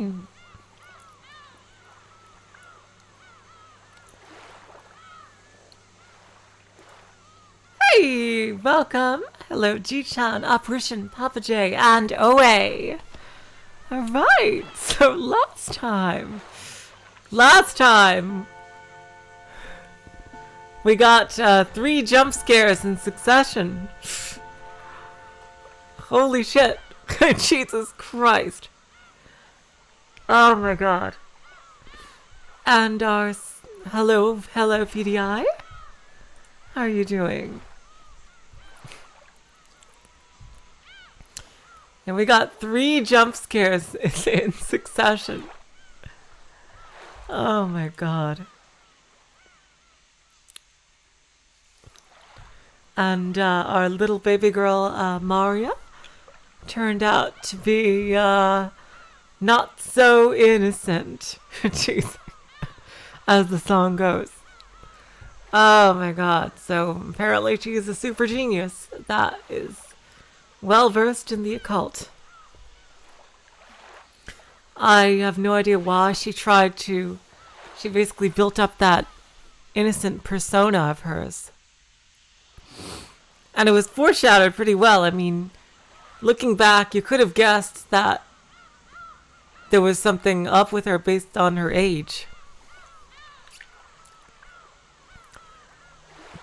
Hi. Hey, welcome. Hello, G-chan, Apparition, Papa J, and OA. Alright, so last time, we got 3 jump scares in succession. Holy shit. Jesus Christ. Oh my god. And our... Hello, PDI. How are you doing? And we got 3 jump scares in succession. Oh my god. And our little baby girl, Maria, turned out to be not so innocent. Jeez. As the song goes. Oh my god. So apparently she's a super genius that is well versed in the occult. I have no idea why she basically built up that innocent persona of hers. And it was foreshadowed pretty well. I mean, looking back, you could have guessed that there was something up with her based on her age.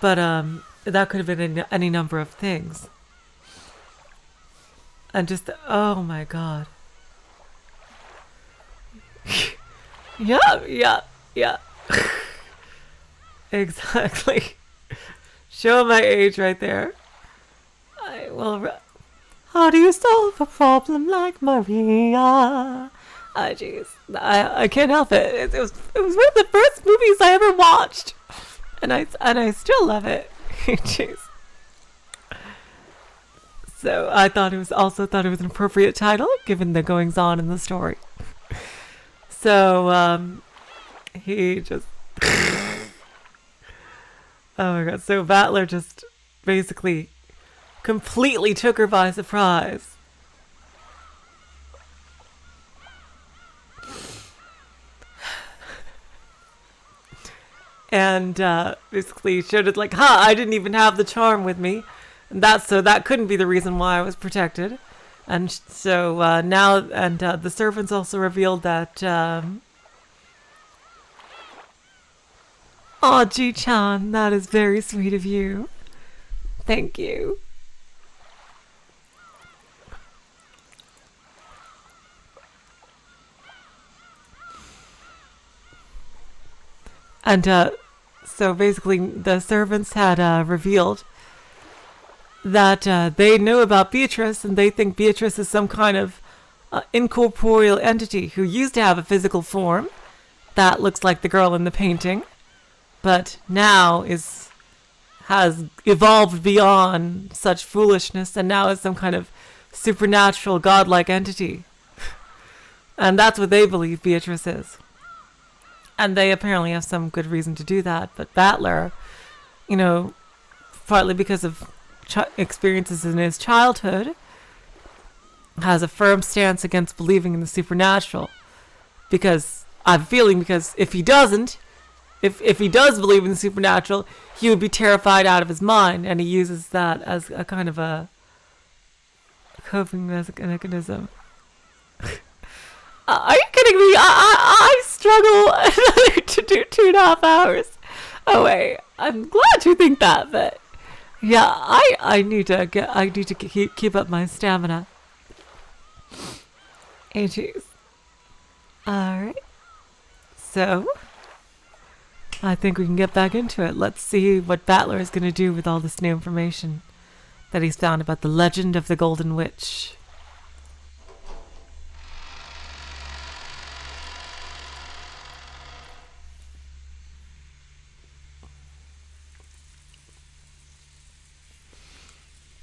But that could have been any number of things. And just, oh my god. Yeah. Exactly. Show my age right there. How do you solve a problem like Maria? Jeez. I can't help it. It was one of the first movies I ever watched. And I still love it. Jeez. So I thought it was an appropriate title given the goings on in the story. So he just oh my god, so Battler just basically completely took her by surprise. And basically showed it like, I didn't even have the charm with me. And that couldn't be the reason why I was protected. And so now, the servants also revealed that, oh, Ji-chan, that is very sweet of you. Thank you. And so basically the servants had revealed that they know about Beatrice, and they think Beatrice is some kind of incorporeal entity who used to have a physical form that looks like the girl in the painting, but now has evolved beyond such foolishness and now is some kind of supernatural godlike entity. And that's what they believe Beatrice is. And they apparently have some good reason to do that. But Battler, partly because of experiences in his childhood, has a firm stance against believing in the supernatural. Because if he does believe in the supernatural, he would be terrified out of his mind. And he uses that as a kind of a coping mechanism. Are you kidding me? I struggle to do 2.5 hours. Oh wait, I'm glad you think that, but yeah, I need to keep up my stamina. Hey, jeez. All right. So I think we can get back into it. Let's see what Battler is going to do with all this new information that he's found about the legend of the Golden Witch.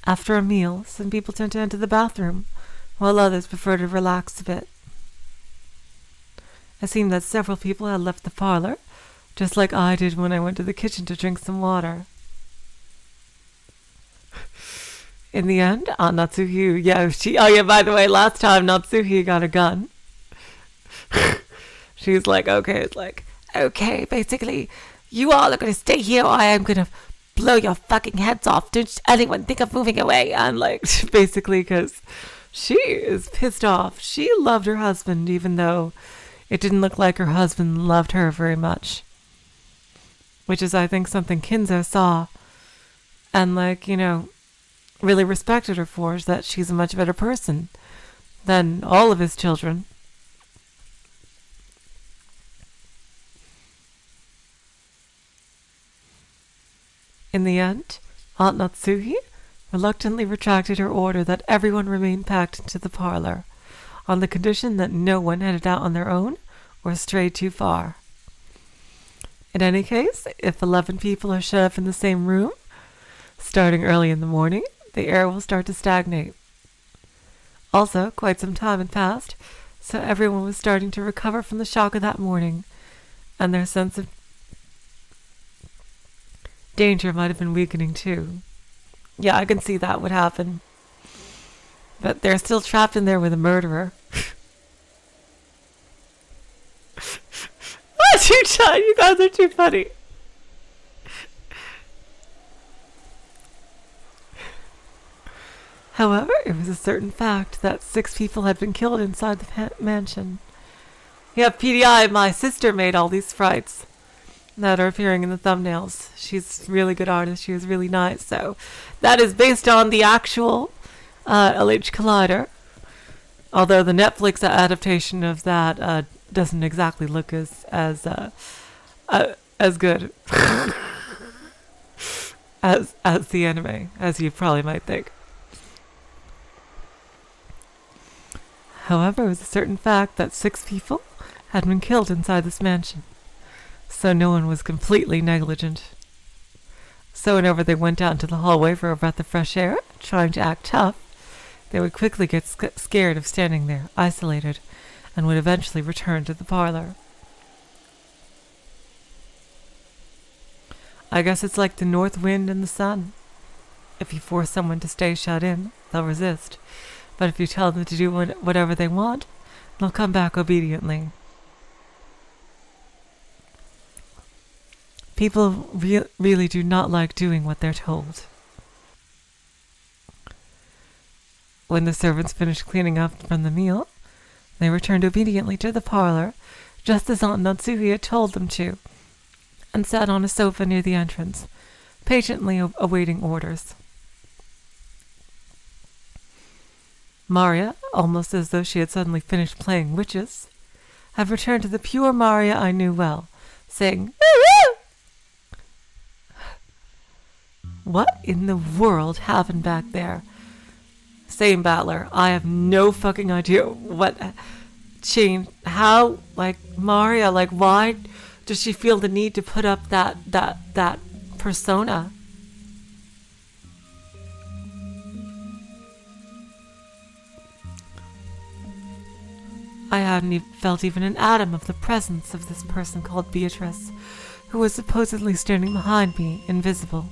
After a meal, some people tend to enter the bathroom, while others prefer to relax a bit. It seemed that several people had left the parlor, just like I did when I went to the kitchen to drink some water. In the end, Natsuhi, by the way, last time Natsuhi got a gun. She's like, okay, it's like, okay, basically, you all are going to stay here or I am going to blow your fucking heads off. Don't anyone think of moving away. And like, basically, because she is pissed off. She loved her husband, even though it didn't look like her husband loved her very much. Which is, I think, something Kinzo saw and, like, you know, really respected her for, is that she's a much better person than all of his children. In the end, Aunt Natsuhi reluctantly retracted her order that everyone remain packed into the parlor, on the condition that no one headed out on their own or strayed too far. In any case, if 11 people are shut up in the same room, starting early in the morning, the air will start to stagnate. Also, quite some time had passed, so everyone was starting to recover from the shock of that morning, and their sense of danger might have been weakening too. Yeah, I can see that would happen. But they're still trapped in there with a murderer. What, you guys are too funny. However, it was a certain fact that 6 people had been killed inside the mansion. Yeah, PDI, my sister made all these frights that are appearing in the thumbnails. She's a really good artist. She was really nice. So that is based on the actual LH Collider. Although the Netflix adaptation of that doesn't exactly look as good as the anime, as you probably might think. However, it was a certain fact that 6 people had been killed inside this mansion, so no one was completely negligent. So whenever they went out into the hallway for a breath of fresh air, trying to act tough, they would quickly get scared of standing there, isolated, and would eventually return to the parlor. I guess it's like the north wind and the sun. If you force someone to stay shut in, they'll resist. But if you tell them to do whatever they want, they'll come back obediently. People really do not like doing what they're told. When the servants finished cleaning up from the meal, they returned obediently to the parlor, just as Aunt Natsuhi had told them to, and sat on a sofa near the entrance, patiently awaiting orders. Maria, almost as though she had suddenly finished playing witches, had returned to the pure Maria I knew well, saying, "Woo-woo!" What in the world happened back there? Same battler. I have no fucking idea what changed. How, like, Maria, like, why does she feel the need to put up that persona? I hadn't felt even an atom of the presence of this person called Beatrice, who was supposedly standing behind me, invisible.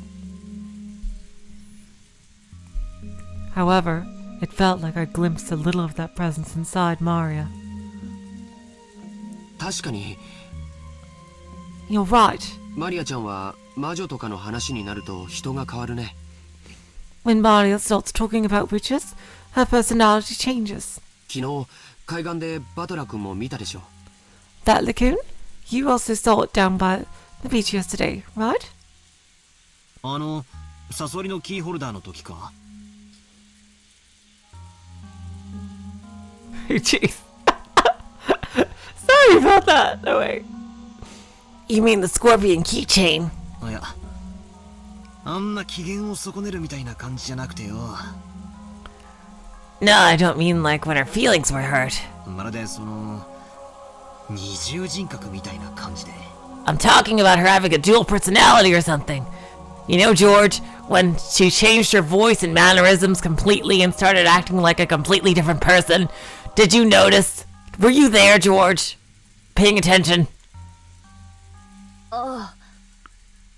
However, it felt like I glimpsed a little of that presence inside Maria. 確かに You're right. マリアちゃんは魔女とかの話になると人が変わるね。 When Maria starts talking about witches, her personality changes. 昨日海岸でバトラ君も見たでしょ。 That lagoon? You also saw it down by the beach yesterday, right? サソリのキーホルダーの時か。 Jeez. Sorry about that. No, wait. You mean the scorpion keychain? いや、あんな機嫌を損ねるみたいな感じじゃなくてよ。 No, I don't mean like when her feelings were hurt. まるでその二重人格みたいな感じで。 I'm talking about her having a dual personality or something. You know, George, when she changed her voice and mannerisms completely and started acting like a completely different person. Did you notice? Were you there, George? Paying attention? ああ、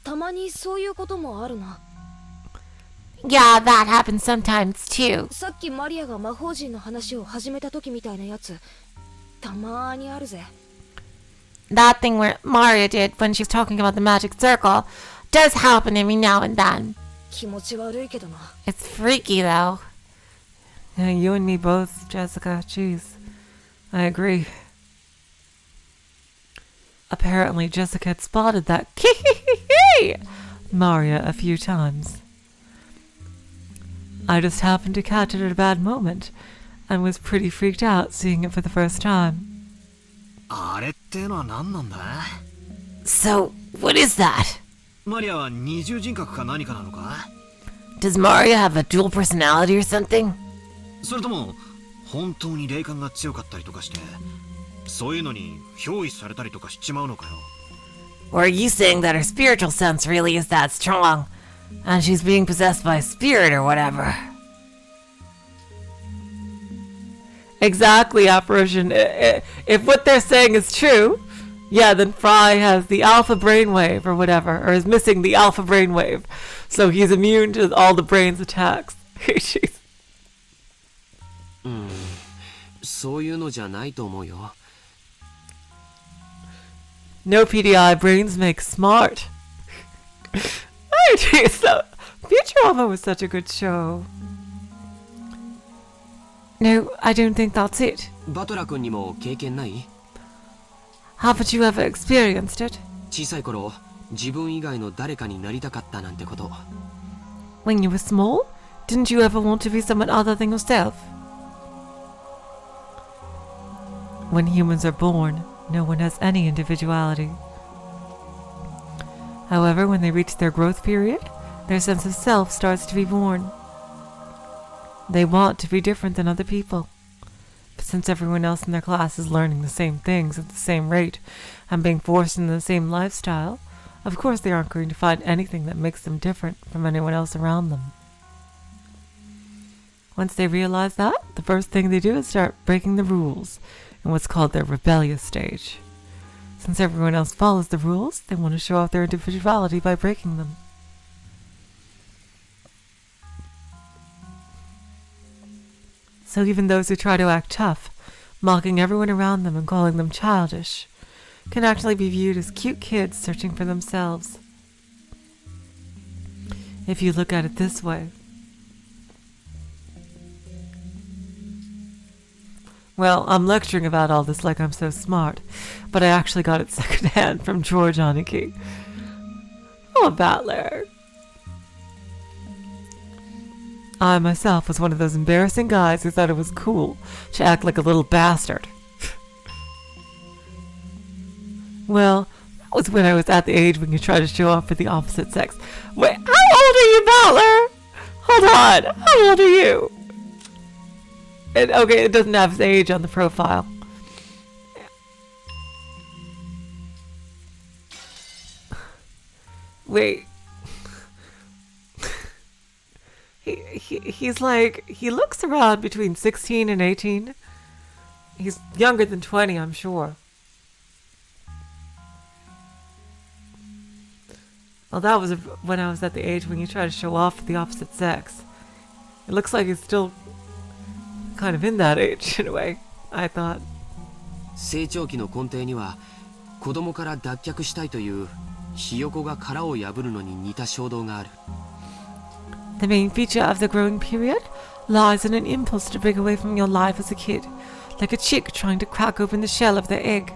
たまにそういうこともあるな。 Yeah, that happens sometimes too. さっきマリアが魔法陣の話を始めた時みたいなやつ、たまーにあるぜ。that thing where Maria did when she was talking about the magic circle does happen every now and then. 気持ち悪いけどな。 It's freaky though. Yeah, you and me both, Jessica. Jeez. I agree. Apparently, Jessica had spotted that Maria a few times. I just happened to catch it at a bad moment and was pretty freaked out seeing it for the first time. あれってのは何なんだ？ So, what is that? マリアは二重人格か何かなのか？ Does Maria have a dual personality or something? それとも本当に霊感が強かったりとかして、そういうのに憑依されたりとかしちまうのかよ。 Or are you saying that her spiritual sense really is that strong, and she's being possessed by a spirit or whatever? Exactly, apparition. If what they're saying is true, yeah, then Fry has the alpha brainwave or whatever, or is missing the alpha brainwave, so he's immune to all the brain's attacks. そういうのじゃないと思うよ。 No PDI, brains make smart. Oh, geez, so Futurama was such a good show. No, I don't think that's it. バトラ君にも経験ない？ Haven't you ever experienced it? 小さい頃、自分以外の誰かになりたかったなんてこと。 When you were small, didn't you ever want to be someone other than yourself? When humans are born, no one has any individuality. However, when they reach their growth period, their sense of self starts to be born. They want to be different than other people. But since everyone else in their class is learning the same things at the same rate and being forced into the same lifestyle, of course they aren't going to find anything that makes them different from anyone else around them. Once they realize that, the first thing they do is start breaking the rules in what's called their rebellious stage. Since everyone else follows the rules, they want to show off their individuality by breaking them. So even those who try to act tough, mocking everyone around them and calling them childish, can actually be viewed as cute kids searching for themselves. If you look at it this way. Well, I'm lecturing about all this like I'm so smart, but I actually got it secondhand from George Aniki. Oh, Battler. I myself was one of those embarrassing guys who thought it was cool to act like a little bastard. Well, that was when I was at the age when you try to show off for the opposite sex. Wait, how old are you, Battler? Hold on, how old are you? And, okay, it doesn't have his age on the profile. Wait. He's like, he looks around between 16 and 18. He's younger than 20, I'm sure. Well, that was when I was at the age when you try to show off for the opposite sex. It looks like he's still kind of in that age in a way, I thought. 成長期の根底には子供から脱却したいというひよこが殻を破るのに似た衝動がある。 The main feature of the growing period lies in an impulse to break away from your life as a kid, like a chick trying to crack open the shell of their egg.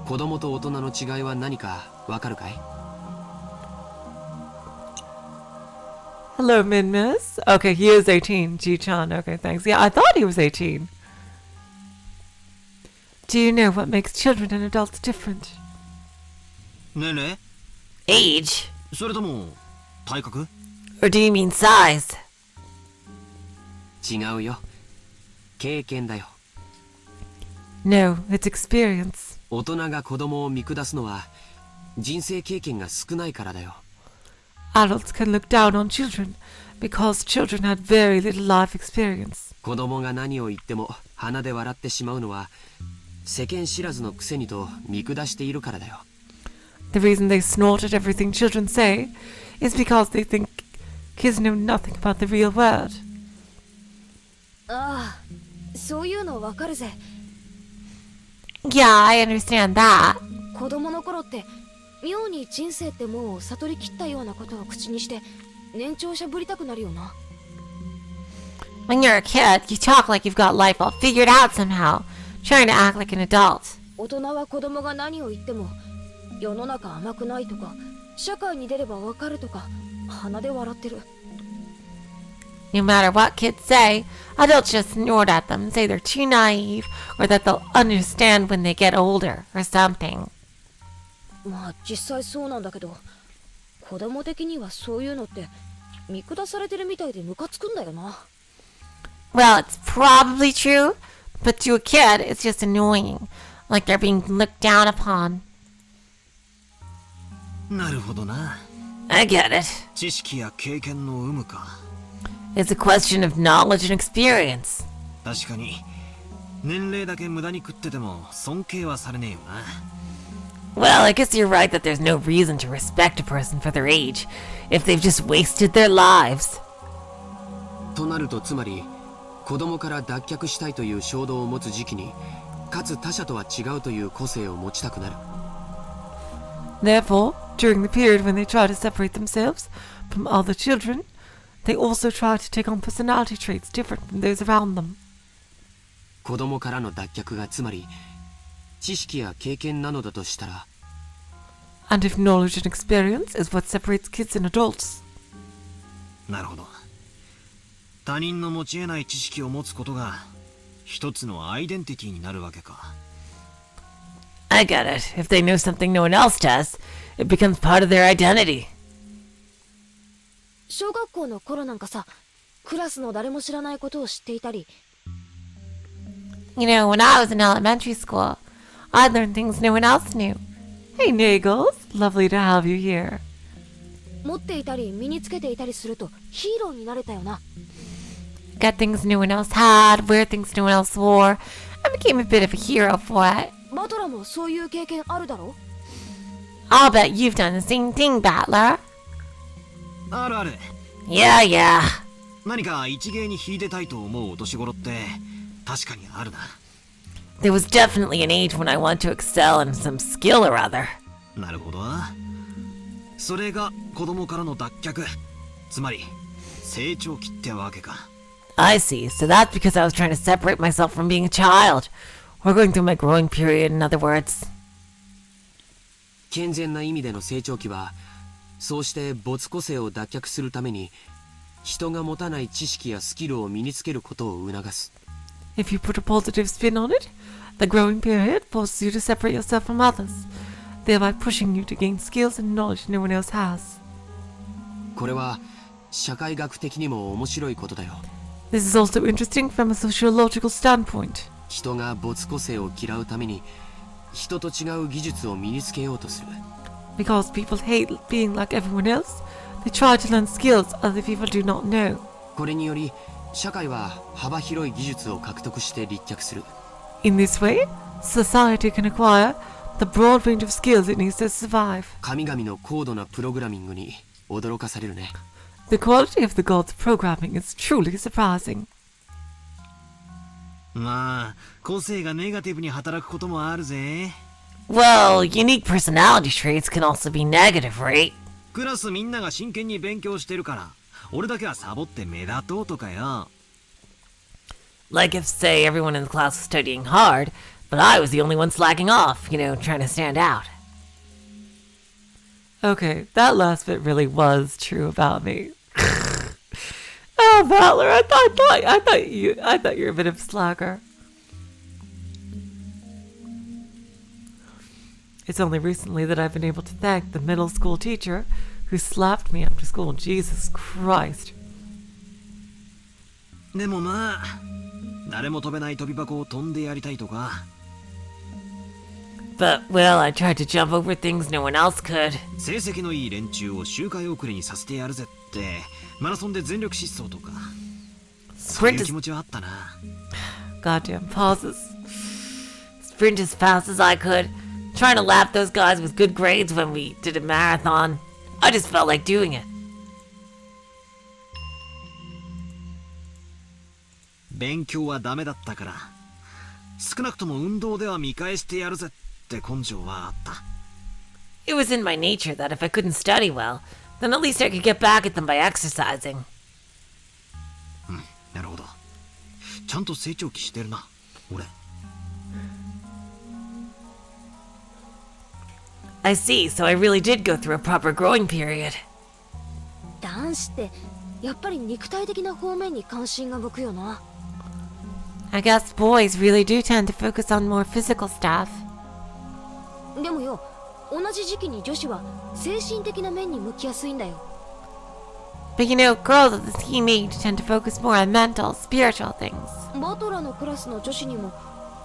子供と大人の違いは何かわかるかい？ Hello, Min-Miss. Okay, he is 18. Ji-chan. Okay, thanks. Yeah, I thought he was 18. Do you know what makes children and adults different? 年齢？ Age? それとも体格？ Or do you mean size? 違うよ。経験だよ。 No, it's experience. 大人が子供を見下すのは人生経験が少ないからだよ。 Adults can look down on children because children had very little life experience. 子供が何を言っても鼻で笑ってしまうのは世間知らずのくせにと見下しているからだよ。 The reason they snort at everything children say is because they think kids know nothing about the real world. ああ、そういうのわかるぜ。 Yeah, I understand that. 子供の頃って妙に人生ってもう悟りきったようなことを口にして年長しゃぶりたくなるよな。 When you're a kid, you talk like you've got life all figured out somehow, trying to act like an adult. 大人は子供が何を言っても世の中甘くないとか社会に出ればわかるとか鼻で笑ってる。 No matter what kids say, adults just snort at them and say they're too naive or that they'll understand when they get older or something. まあ実際そうなんだけど、子供的にはそういうのって見下されてるみたいでムカつくんだよな。 Well, it's probably true, but to a kid, it's just annoying, like they're being looked down upon. なるほどな。 I get it. 知識や経験の有無か。 It's a question of knowledge and experience. 確かに年齢だけ無駄に食ってても尊敬はされねえよな。 Well, I guess you're right that there's no reason to respect a person for their age if they've just wasted their lives. となるとつまり子供から脱却したいという衝動を持つ時期にかつ他者とは違うという個性を持ちたくなる。 Therefore, during the period when they try to separate themselves from other children, they also try to take on personality traits different from those around them. 子供からの脱却がつまり知識や経験なのだとしたら、 And if knowledge and experience is what separates kids and adults, なるほど。他人の持ち得ない知識を持つことが一つのアイデンティティになるわけか。 I get it. If they know something no one else does, it becomes part of their identity. 小学校の頃なんかさ、クラスの誰も知らないことを知っていたり、 You know, when I was in elementary school, I learned things no one else knew. hey Nagels, lovely to have you here. 持っていたり身につけていたりするとヒーローになれたよな。 Got things no one else had, wear things no one else wore. I became a bit of a hero for it. バトラもそういう経験あるだろ？ I'll bet you've done the same thing, Battler. あるある。 Yeah, yeah. 何か一芸に秀でたいと思うお年頃って確かにあるな。 There was definitely an age when I wanted to excel in some skill or other. なるほど。それが子供からの脱却、つまり成長期ってわけか。 I see, so that's because I was trying to separate myself from being a child. Or going through my growing period, in other words. 健全な意味での成長期はそうして没個性を脱却するために人が持たない知識やスキルを身につけることを促す。 If you put a positive spin on it, the growing period forces you to separate yourself from others, thereby pushing you to gain skills and knowledge no one else has. これは社会学的にも面白いことだよ。 This is also interesting from a sociological standpoint. 人が没個性を嫌うために人と違う技術を身につけようとする。 Because people hate being like everyone else, they try to learn skills other people do not know. これにより社会は幅広い技術を獲得して立脚する。 In this way, society can acquire the broad range of skills it needs to survive. 神々の高度なプログラミングに驚かされるね。 The quality of the gods' programming is truly surprising. まあ個性がネガティブに働くこともあるぜ。 Well, unique personality traits can also be negative, right? クラスみんなが真剣に勉強してるから俺だけはサボって目立とうとかよ。 Like if, say, everyone in the class was studying hard, but I was the only one slacking off, you know, trying to stand out. Okay, that last bit really was true about me. Oh, Valor, I thought you were a bit of a slacker. It's only recently that I've been able to thank the middle school teacher who slapped me after school. Jesus Christ. でもまあ誰も飛べない飛び箱を飛んでやりたいとか。 But, well, I tried to jump over things no one else could. 成績のいい連中を周回遅れにさせてやるぜってマラソンで全力疾走とかそういう気持ちはあったな。 Goddamn pauses. Sprint as fast as I could, trying to lap those guys with good grades when we did a marathon. I just felt like doing it. 勉強はダメだったから少なくとも運動では見返してやるぜっって根性はあった。 It was in my nature that if I couldn't study well, then at least I could get back at them by exercising. なるほど。ちゃんと成長期してるな、俺。 I see, so I really did go through a proper growing period. 男子ってやっぱり肉体的な方面に関心が向くよな。 I guess boys really do tend to focus on more physical stuff. でもよ、同じ時期に女子は精神的な面に向きやすいんだよ。 But you know, girls of the teen age tend to focus more on mental, spiritual things. バトラのクラスの女子にも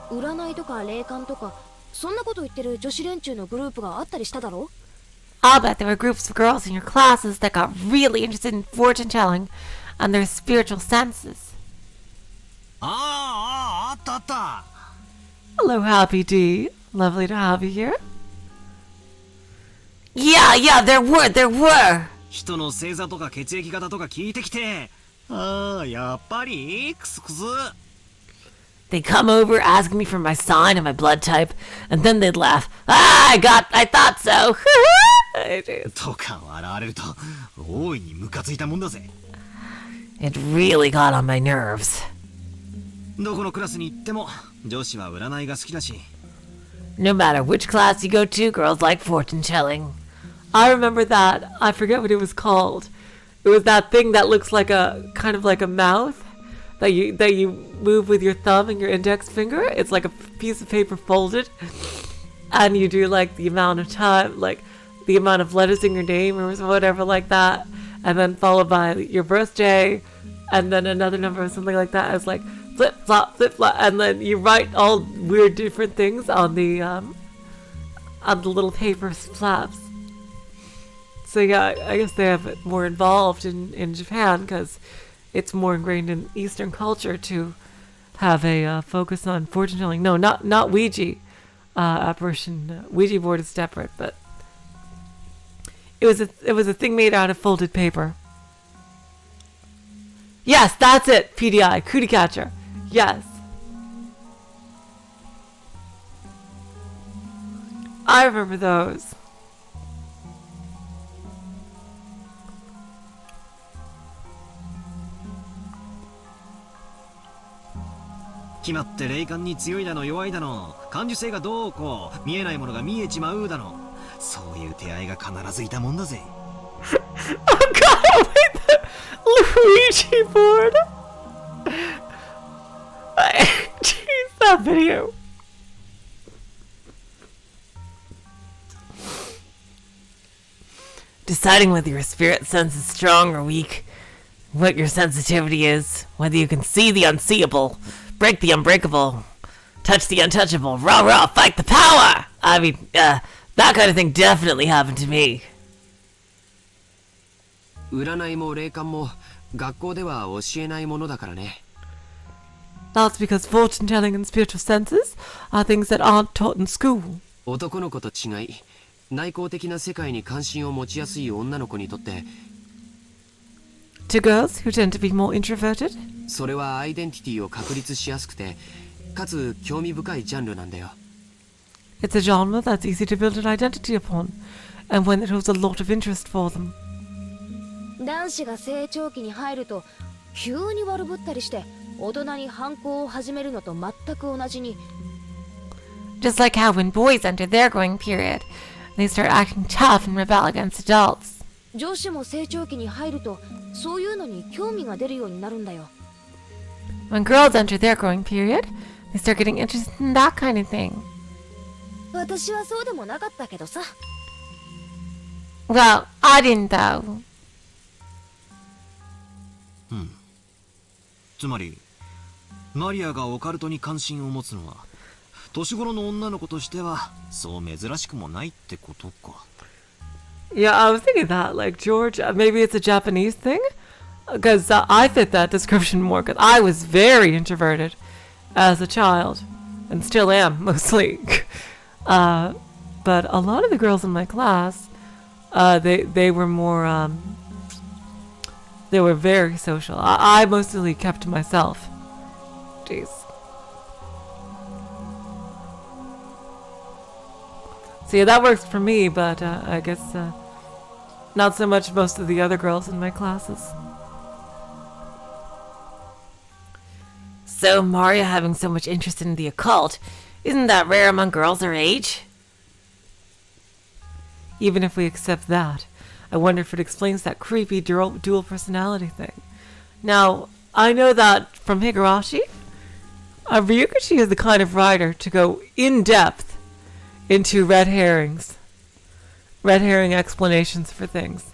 占いとか霊感とかそんなこと言ってる女子連中のグループがあったりしただろ？ I'll bet there were groups of girls in your classes that got really interested in fortune telling and their spiritual senses. あったあった。 Hello, Happy D. Lovely to have you here. Yeah, there were. 人の星座とか血液型とか聞いてきて、ああ、やっぱりクスクス。 They'd come over asking me for my sign and my blood type, and then they'd laugh. I thought so. とか笑われると大いにムカついたもんだぜ。 It really got on my nerves. どこのクラスに行っても女子は占いが好きだし。 No matter which class you go to, girls like fortune telling. I remember that. I forget what it was called. It was that thing that looks like a kind of like a mouth that you move with your thumb and your index finger. It's like a piece of paper folded, and you do like the amount of time, like the amount of letters in your name or whatever like that, and then followed by your birthday, and then another number or something like that. It's like flip flop, and then you write all weird different things on the little paper flaps. So yeah, I guess they have it more involved in Japan because it's more ingrained in Eastern culture to have a focus on fortune telling. No, not Ouija apparition. Ouija board is separate, but it was a thing made out of folded paper. Yes, that's it. PDI, cootie catcher. Yes. I remember those. 決まって霊感に強いだの弱いだの、感受性がどうこう、見えないものが見えちまうだの、そういう手合いが必ずいたもんだぜ。Oh god, wait, the Luigi board! Jeez, that video. Deciding whether your spirit sense is strong or weak, what your sensitivity is, whether you can see the unseeable, break the unbreakable, touch the untouchable, rah rah, fight the power! I mean, that kind of thing definitely happened to me. 占いも霊感も学校では教えないものだからね。 That's because fortune telling and spiritual senses are things that aren't taught in school. 男の子と違い、内向的な世界に関心を持ちやすい女の子にとって、 To girls who tend to be more introverted, それはアイデンティティを確立しやすくて、かつ興味深いジャンルなんだよ。 it's a genre that's easy to build an identity upon, and one that holds a lot of interest for them. 男子が成長期に入ると急に悪ぶったりして大人に反抗を始めるのと全く同じに、 Just like how when boys enter their growing period, they start acting tough and rebel against adults. 女子も成長期に入るとそういうのに興味が出るようになるんだよ。 When girls enter their growing period, they start getting interested in that kind of thing. 私はそうでもなかったけどさ。 Well, I didn't though. つまりマリアがオカルトに関心を持つのは年頃の女の子としてはそう珍しくもないってことか。 Yeah, I was thinking that, like George, maybe it's a Japanese thing, because I fit that description more. Because I was very introverted as a child, and still am mostly. But a lot of the girls in my class, they were more. They were very social. I mostly kept to myself. Jeez. So yeah, that works for me, but I guess not so much most of the other girls in my classes. So Maria having so much interest in the occult, isn't that rare among girls her age? Even if we accept that, I wonder if it explains that creepy dual personality thing. Now, I know that from Higurashi. Ryukishi is the kind of writer to go in depth into red herring explanations for things.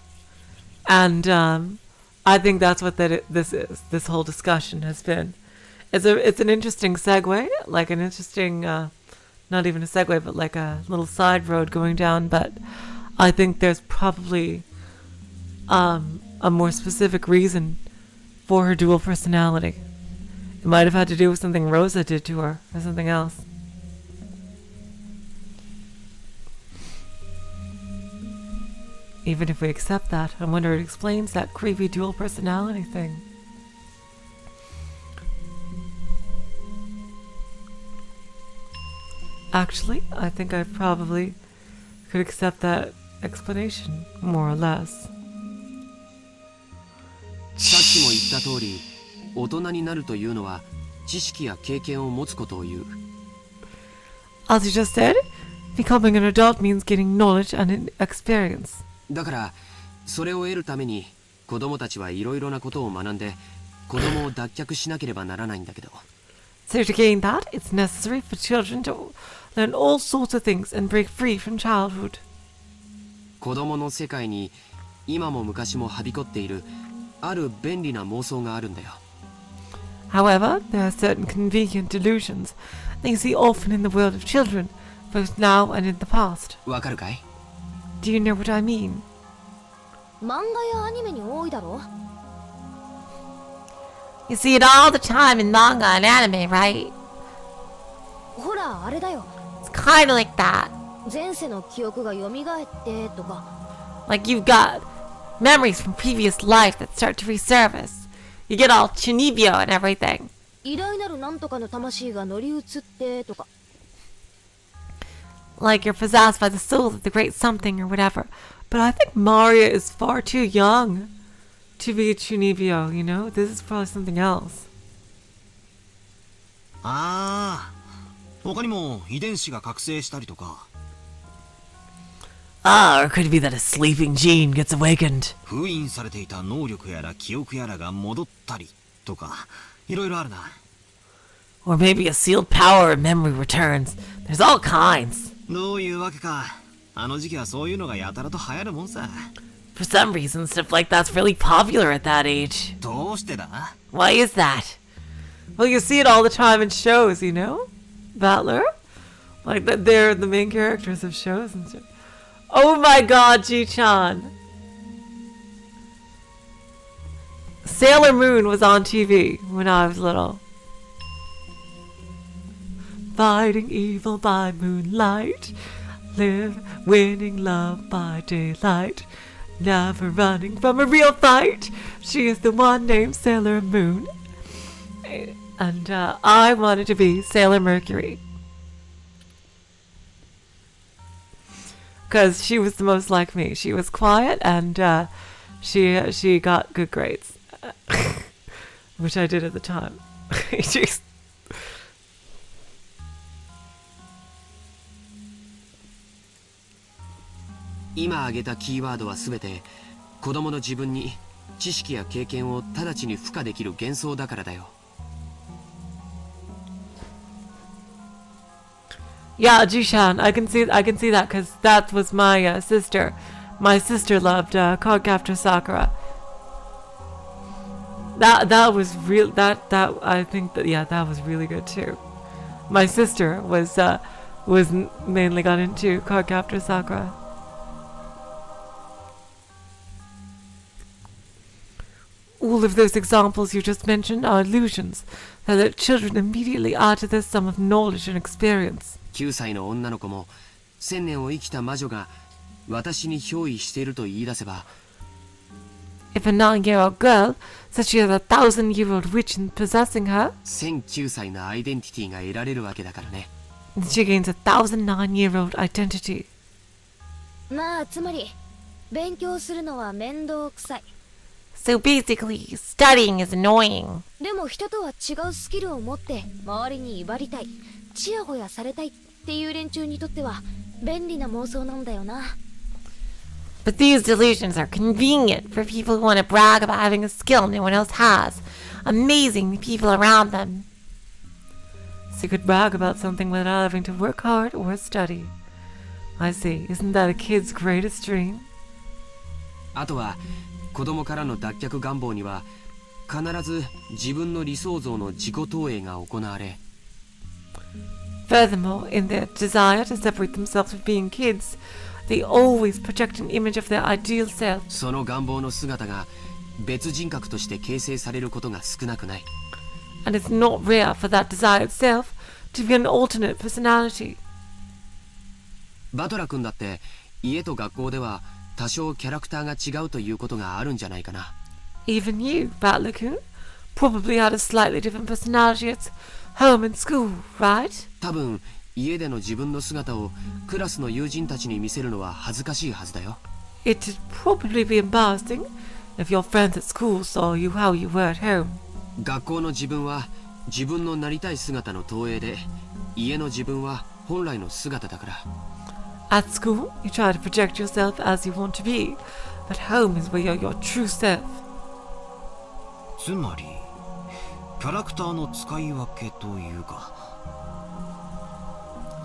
And I think that's what this is. This whole discussion has been. It's an interesting segue, like an interesting, not even a segue, but like a little side road going down. But I think there's probably a more specific reason for her dual personality. It might have had to do with something Rosa did to her, or something else. Even if we accept that, I wonder it explains that creepy dual personality thing. Actually, I think I probably could accept that explanation, more or less. さっきも言った通り、大人になるというのは知識や経験を持つことを言う。As you just said, becoming an adult means getting knowledge and experience. だからそれを得るために子供たちはいろいろなことを学んで子供を脱却しなければならないんだけど。So to gain that, it's necessary for children to learn all sorts of things and break free from childhood. 子供の世界に今も昔もはびこっているある便利な妄想があるんだよ。However, there are certain convenient delusions that you see often in the world of children, both now and in the past. わかるかい？ Do you know what I mean? 漫画やアニメに多いだろ。 You see it all the time in manga and anime, right? ほらあれだよ。 It's kinda like that. 前世の記憶が蘇ってとか。 Like you've got memories from previous life that start to resurface. You get all chinibyo and everything. 偉大なるなんとかの魂が乗り移ってとか。 Like you're possessed by the soul of the great something or whatever. But I think Maria is far too young to be a Chunibyo, you know? This is probably something else. ああ、他にも遺伝子が覚醒したりとか。 Ah, or could it be that a sleeping gene gets awakened? 封印されていた能力やら記憶やらが戻ったりとか、いろいろあるな。 Or maybe a sealed power or memory returns. There's all kinds. どういうわけか。あの時期はそういうのがやたらと流行るもんさ。 For some reason, stuff like that's really popular at that age. どうしてだ？ Why is that? Well, you see it all the time in shows, you know? Battler? Like, that they're the main characters of shows and stuff. Oh my god, Ji-chan! Sailor Moon was on TV when I was little. Fighting evil by moonlight, winning love by daylight, never running from a real fight. She is the one named Sailor Moon. And I wanted to be Sailor Mercury. Because she was the most like me. She was quiet and she got good grades. Which I did at the time. Jeez. 今挙げたキーワードはすべて子供の自分に知識や経験を直ちに付加できる幻想だからだよ。Yeah, Jishan, I can see that because that was my sister. My sister loved Cardcaptor Sakura. That was real. That I think that that was really good too. My sister was mainly got into Cardcaptor Sakura. All of those examples you just mentioned are illusions that let children immediately add to their sum of knowledge and experience. 9歳の女の子も1000年を生きた魔女が私に憑依していると言い出せば If a 9-year-old girl says she has a 1,000-year-old witch possessing her, 1009歳のアイデンティティが得られるわけだからね。 she gains a 1,009-year-old identity. まあつまり勉強するのは面倒くさい。 So basically, studying is annoying. でも人とは違うスキルを持って周りに威張りたい、ちやほやされたいっていう連中にとっては便利な妄想なんだよな。 But these delusions are convenient for people who want to brag about having a skill no one else has, amazing the people around them. So you could brag about something without having to work hard or study. I see. Isn't that a kid's greatest dream? あとは子供からの脱却願望には必ず自分の理想像の自己投影が行われ、 Furthermore, in their desire to separate themselves from being kids, they always project an image of their ideal self. その願望の姿が別人格として形成されることが少なくない。 And it's not rare for that desired self to be an alternate personality. バトラ君だって家と学校では多少キャラクターが違うということがあるんじゃないかな。 Even you, Battler-kun, probably had a slightly different personality at home and school, right? 多分家での自分の姿をクラスの友人たちに見せるのは恥ずかしいはずだよ。 It'd probably be embarrassing if your friends at school saw you how you were at home. 学校の自分は自分のなりたい姿の投影で、家の自分は本来の姿だから。 At school, you try to project yourself as you want to be, but home is where you're your true self. つまりキャラクターの使い分けというか。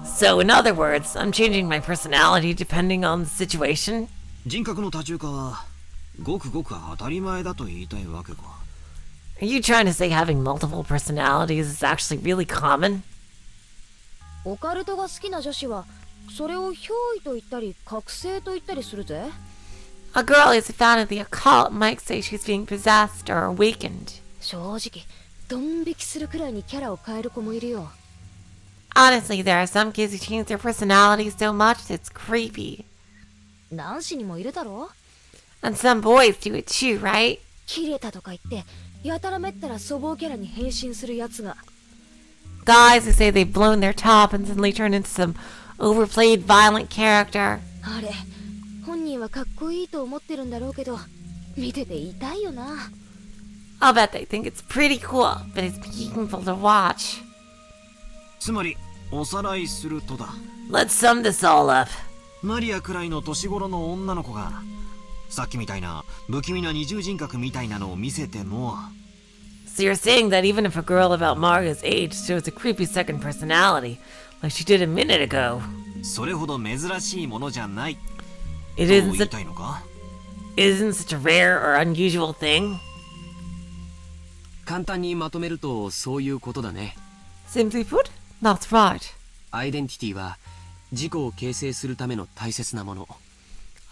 So, in other words, I'm changing my personality depending on the situation. 人格の多重化はごくごく当たり前だと言いたいわけか。 Are you trying to say having multiple personalities is actually really common? オカルトが好きな女子はそれを憑依と言ったり覚醒と言ったりするぜ。 A girl who's a fan of the occult might say she's being possessed or awakened. 正直ドン引きするくらいにキャラを変える子もいるよ。 Honestly, there are some kids who change their personality so much that it's creepy. 男子にもいるだろ。 And some boys do it too, right? キレたとか言ってやたらめったら粗暴キャラに変身するやつが。 Guys who say they've blown their top and suddenly turn into some overplayed violent character. あれ本人はかっこいいと思ってるんだろうけど見てて痛いよな。 I'll bet they think it's pretty cool, but it's painful to watch. つまりおさらいするとだ。 Let's sum this all up. マリアくらいの年頃の女の子がさっきみたいな不気味な二重人格みたいなのを見せても。 So you're saying that even if a girl about Maria's age shows a creepy second personality, like she did a minute ago, それほど珍しいものじゃないと it 言 isn't い such, たいのか。 isn't such a rare or unusual thing? 簡単にまとめるとそういうことだね。 Simply put, that's right. アイデンティティは自己を形成するための大切なもの。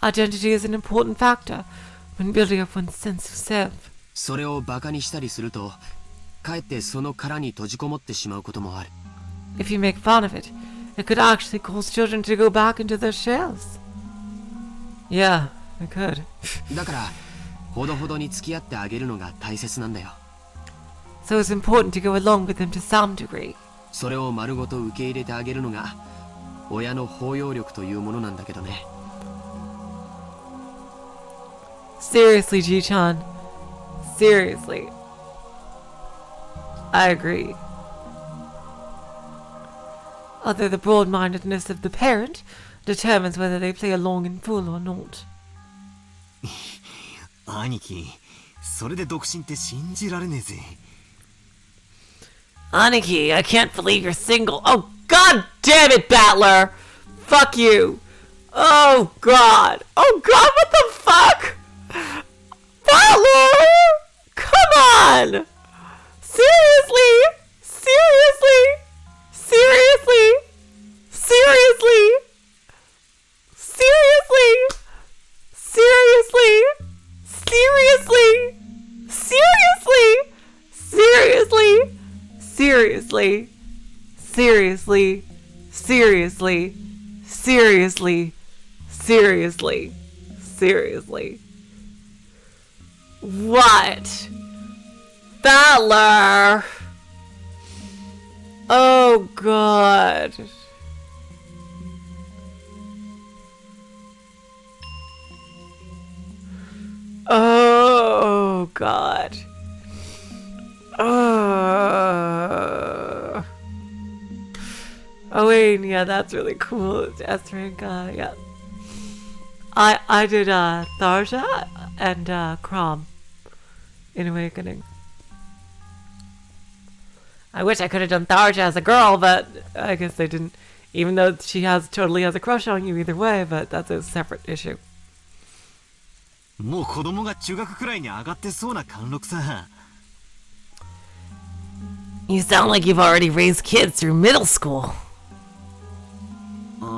Identity is an important factor when building up one's sense of self. それをバカにしたりするとかえってその殻に閉じこもってしまうこともある。 If you make fun of it, it could actually cause children to go back into their shells. Yeah, it could. だからほどほどに付き合ってあげるのが大切なんだよ。 So it's important to go along with them to some degree. それを丸ごと受け入れてあげるのが親の包容力というものなんだけどね。 Seriously, Ji-chan. Seriously. I agree. Although the broad-mindedness of the parent determines whether they play along in full or not. 兄貴、それで独身って信じられねえぜ。 Aniki, I can't believe you're single. Oh, god damn it, Battler! Fuck you! Oh, god! Oh, god, what the fuck? Battler! Come on! Seriously? Seriously? Seriously? Seriously? Seriously? Seriously? Seriously? Seriously? Seriously? Seriously, seriously, seriously, seriously, seriously, seriously. What? Battler! Oh god. Oh, God. Oh. Oh, wait, yeah, that's really cool. It's Esringa, yeah. I did Tharja and Crom in Awakening. I wish I could have done Tharja as a girl, but I guess they didn't. Even though she totally has a crush on you either way, but that's a separate issue. もう子供が中学くらいに上がってそうな貫禄さ。You sound like you've already raised kids through middle school.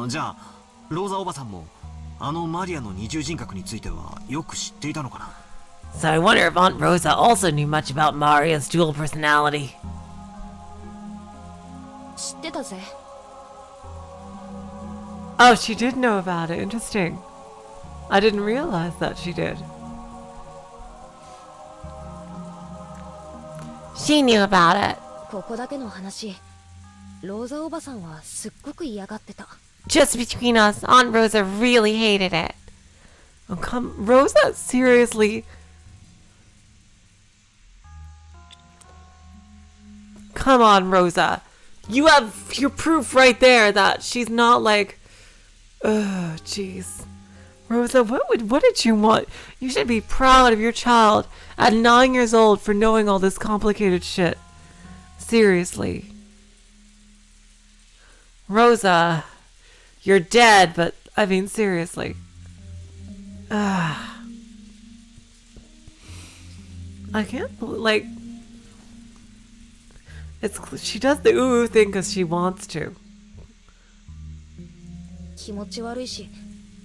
じゃあローザおばさんもあのマリアの二重人格についてはよく知っていたのかな。 So I wonder if Aunt Rosa also knew much about Maria's dual personality. 知ってたぜ。 Oh, she did know about it. Interesting. I didn't realize that she did. She knew about it. ここだけの話、ローザおばさんはすっごく嫌がってた。 Just between us, Aunt Rosa really hated it. Oh, come, Rosa, seriously? Come on, Rosa. You have your proof right there that she's not like... Ugh, jeez. Rosa, what did you want? You should be proud of your child at 9 years old for knowing all this complicated shit. Seriously. Rosa, you're dead, but I mean, seriously. I can't believe, like... she does the ooh thing because she wants to. 気持ち悪いし、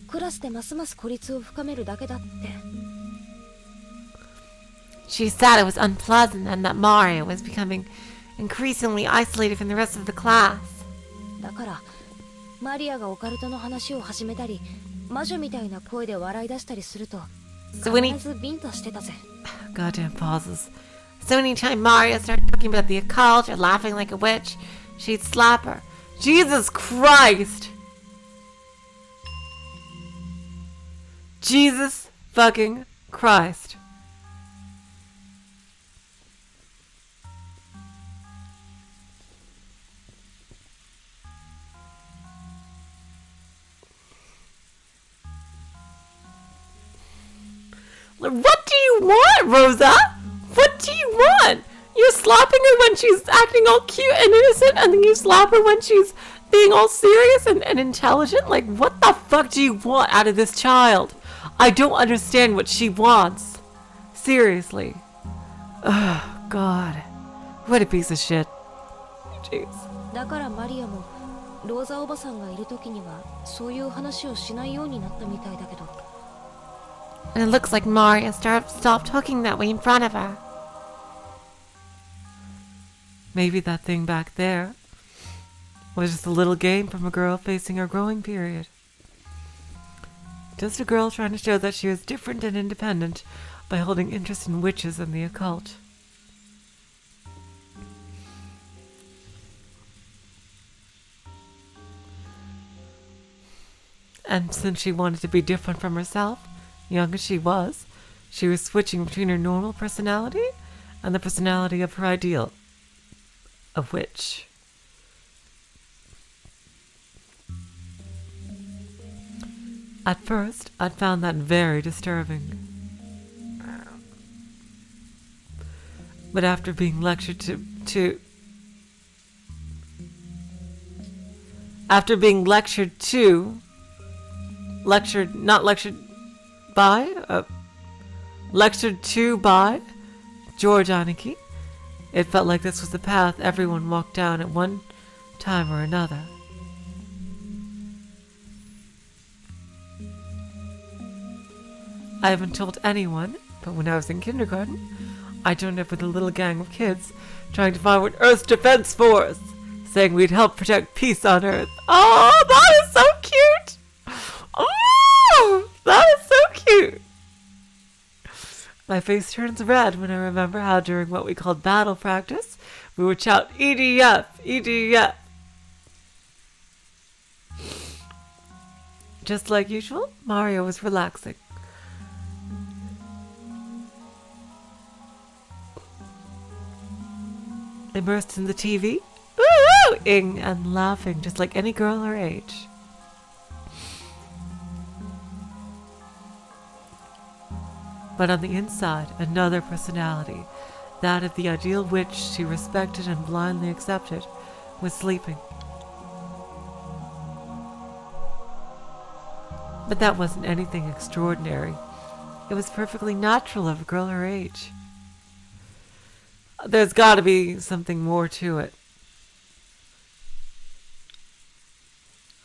クラスでますます孤立を深めるだけだって。 She said it was unpleasant and that Mario was becoming increasingly isolated from the rest of the class. だから、マリアがオカルトの話を始めたり、魔女みたいな声で笑い出したりすると、必ずビンタしてたぜ。 Goddamn pauses. So anytime Mario started talking about the occult or laughing like a witch, she'd slap her. Jesus Christ! Jesus fucking Christ. What do you want, Rosa? What do you want? You're slapping her when she's acting all cute and innocent, and then you slap her when she's being all serious and intelligent? Like, what the fuck do you want out of this child? I don't understand what she wants. Seriously. Oh, God. What a piece of shit. Jeez. だからマリアもローザおばさんがいる時にはそういう話をしないようになったみたいだけど。 And it looks like Mario stopped talking that way in front of her. Maybe that thing back there was just a little game from a girl facing her growing period. Just a girl trying to show that she was different and independent by holding interest in witches and the occult. And since she wanted to be different from herself, young as she was switching between her normal personality and the personality of her ideal, a witch. At first, I'd found that very disturbing. But after being lectured to by George Aniki, it felt like this was the path everyone walked down at one time or another. I haven't told anyone, but when I was in kindergarten, I joined up with a little gang of kids trying to find what Earth's Defense Force, saying we'd help protect peace on Earth. Oh, that is so cute! Oh, that is so cute! My face turns red when I remember how during what we called battle practice, we would shout, EDF, EDF. Just like usual, Mario was relaxing. immersed in the TV, woo-ing and laughing just like any girl her age. But on the inside, another personality, that of the ideal witch she respected and blindly accepted, was sleeping. But that wasn't anything extraordinary. It was perfectly natural of a girl her age. There's got to be something more to it.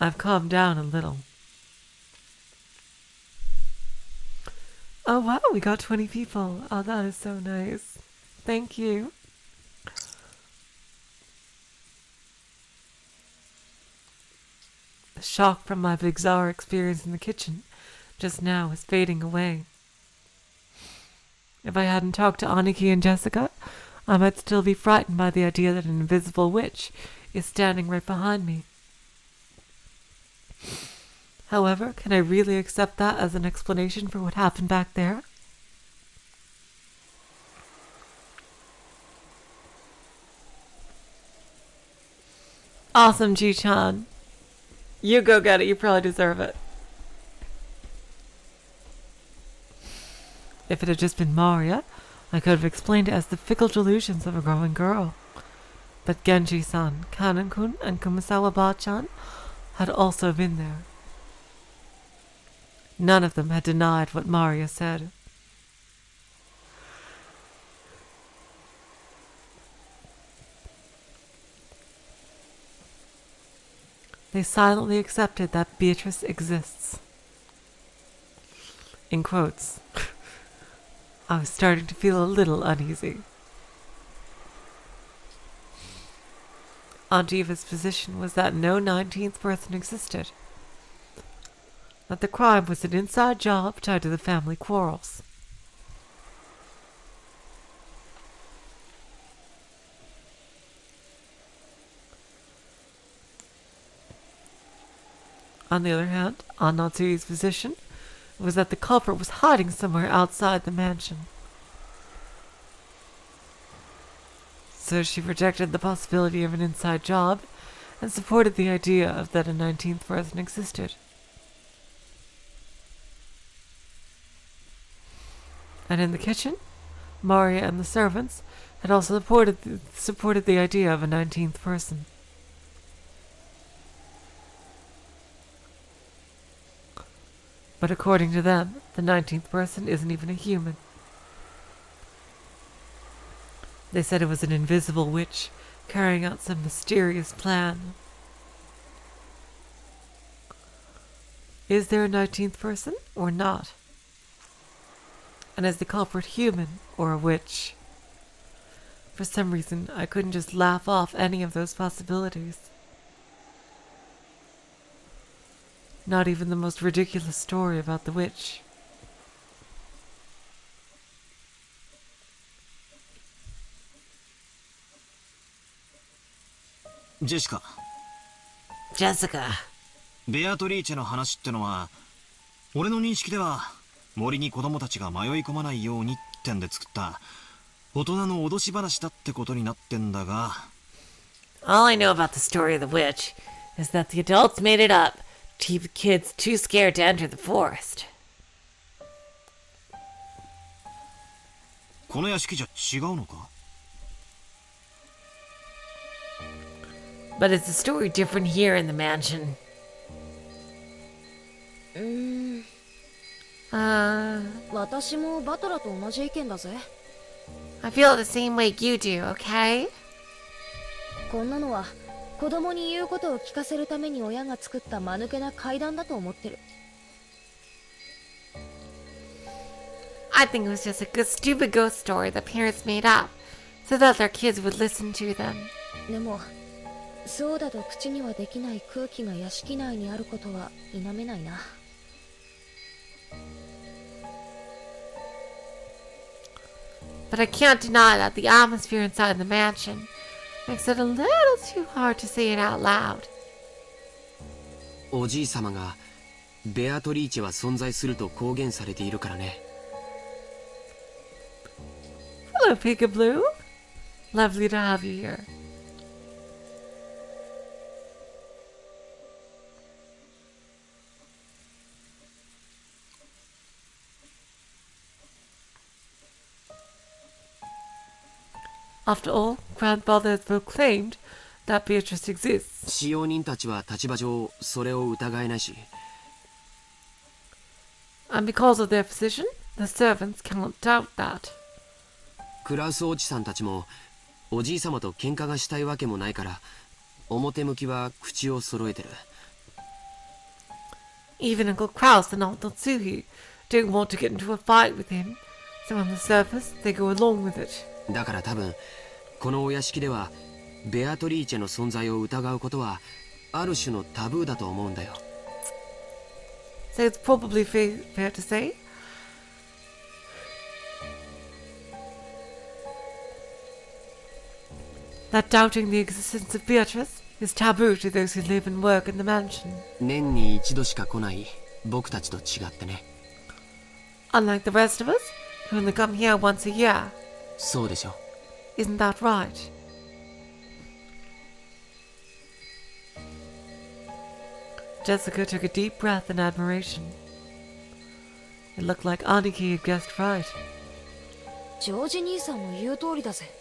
I've calmed down a little. Oh wow, we got 20 people. Oh, that is so nice. Thank you. The shock from my bizarre experience in the kitchen just now is fading away. If I hadn't talked to Aniki and Jessica, I might still be frightened by the idea that an invisible witch is standing right behind me. However, can I really accept that as an explanation for what happened back there? Awesome, Ji-chan. You go get it. You probably deserve it. If it had just been Maria, I could have explained it as the fickle delusions of a growing girl. But Genji-san, Kanan-kun, and Kumasawa-ba-chan had also been there. None of them had denied what Maria said. They silently accepted that Beatrice exists. In quotes. I was starting to feel a little uneasy. Aunt Eva's position was that no 19th person existed. That the crime was an inside job tied to the family quarrels. On the other hand, Aunt Natsui's position was that the culprit was hiding somewhere outside the mansion. So she rejected the possibility of an inside job and supported the idea of that a 19th person existed. And in the kitchen, Maria and the servants had also supported the idea of a 19th person. But according to them, the 19th person isn't even a human. They said it was an invisible witch carrying out some mysterious plan. Is there a 19th person or not? And is the culprit human or a witch? For some reason, I couldn't just laugh off any of those possibilities. Not even the most ridiculous story about the witch. Jessica. Jessica. ベアトリーチェの話ってのは、俺の認識では森に子供たちが迷い込まないようにってんで作った大人の脅し話だってことになってんだが。All I know about the story of the witch is that the adults made it up to keep the kids too scared to enter the forest. この屋敷じゃ違うのか? But is the story different here in the mansion? 私もバトラと同じ意見だぜ。I feel the same way you do, okay? こんなのは子供に言うことを聞かせるために親が作った間抜けな怪談だと思ってる。I think it was just a good stupid ghost story that parents made up so that their kids would listen to them. でもそうだと口にはできない空気が屋敷内にあることは否めないな。But I can't deny that the atmosphere inside the mansion makes it a little too hard to say it out loud. おじいさまがベアトリーチェは存在すると公言されているからね。 Hello, Peekaboo. Lovely to have you here. After all, Grandfather has proclaimed that Beatrice exists. 使用人たちは立場上それを疑えないし、 And because of their position, the servants cannot doubt that. クラウスおじさんたちもおじいさまと喧嘩がしたいわけもないから、表向きは口を揃えてる。 Even Uncle Kraus and Aunt Tsuhi don't want to get into a fight with him, so on the surface, they go along with it. だから多分このお屋敷ではベアトリーチェの存在を疑うことはある種のタブーだと思うんだよ。 So it's probably fair to say that doubting the existence of Beatrice is taboo to those who live and work in the mansion. 年に一度しか来ない僕たちと違ってね。 Unlike the rest of us, who only come here once a year. そうでしょ。 Isn't that right? Jessica took a deep breath in admiration. It looked like Aniki had guessed right. ジョージ兄さんの言う通りだぜ。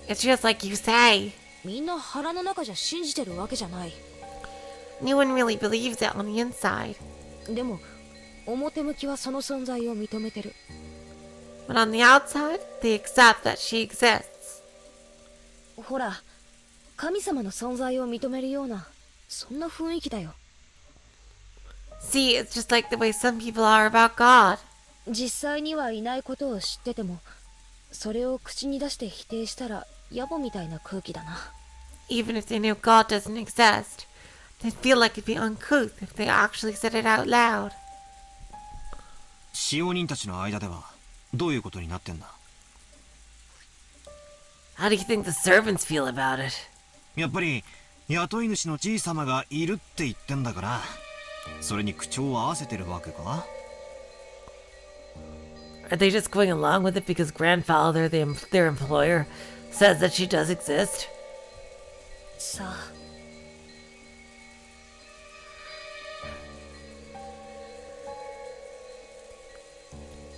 It's just like you say. みんな腹の中じゃ信じてるわけじゃない。 No one really believes it on the inside. でも表向きはその存在を認めてる。 But on the outside, they accept that she exists. ほら、神様の存在を認めるようなそんな雰囲気だよ。 See, it's just like the way some people are about God. 実際にはいないことを知ってても、それを口に出して否定したら野暮みたいな空気だな。 Even if they knew God doesn't exist, they'd feel like it'd be uncouth if they actually said it out loud. 使用人たちの間ではどういうことになってんだ？ How do you think the servants feel about it? やっぱり雇い主のじいさまがいるって言ってんだから、それに口調を合わせてるわけか？ Are they just going along with it because grandfather, their employer, says that she does exist? さあ。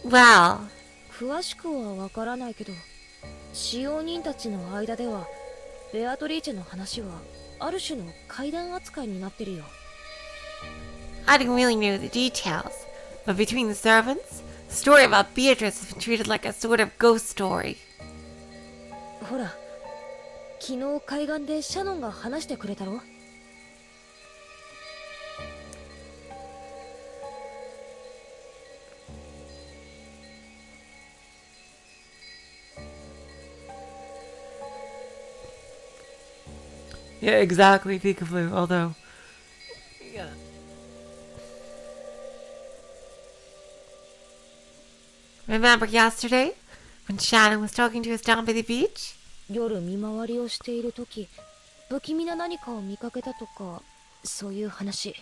Well, 詳しくはわからないけど、使用人たちの間ではベアトリーチェの話はある種の怪談扱いになってるよ。 I didn't really know the details, but between the servants, the story about Beatrice has been treated like a sort of ghost story. ほら、昨日海岸でシャノンが話してくれたろ。 Yeah, exactly, Peekaboo, although... Yeah. Remember yesterday, when Shannon was talking to us down by the beach? 夜見回りをしているとき、不気味な何かを見かけたとか、そういう話。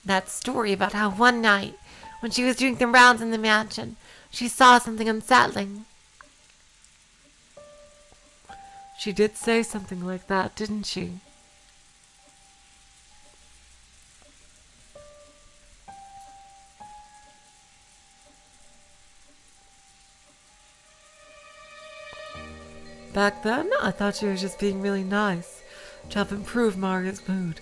That story about how one night, when she was doing the rounds in the mansion, she saw something unsettling. She did say something like that, didn't she? Back then, I thought she was just being really nice to help improve Margaret's mood.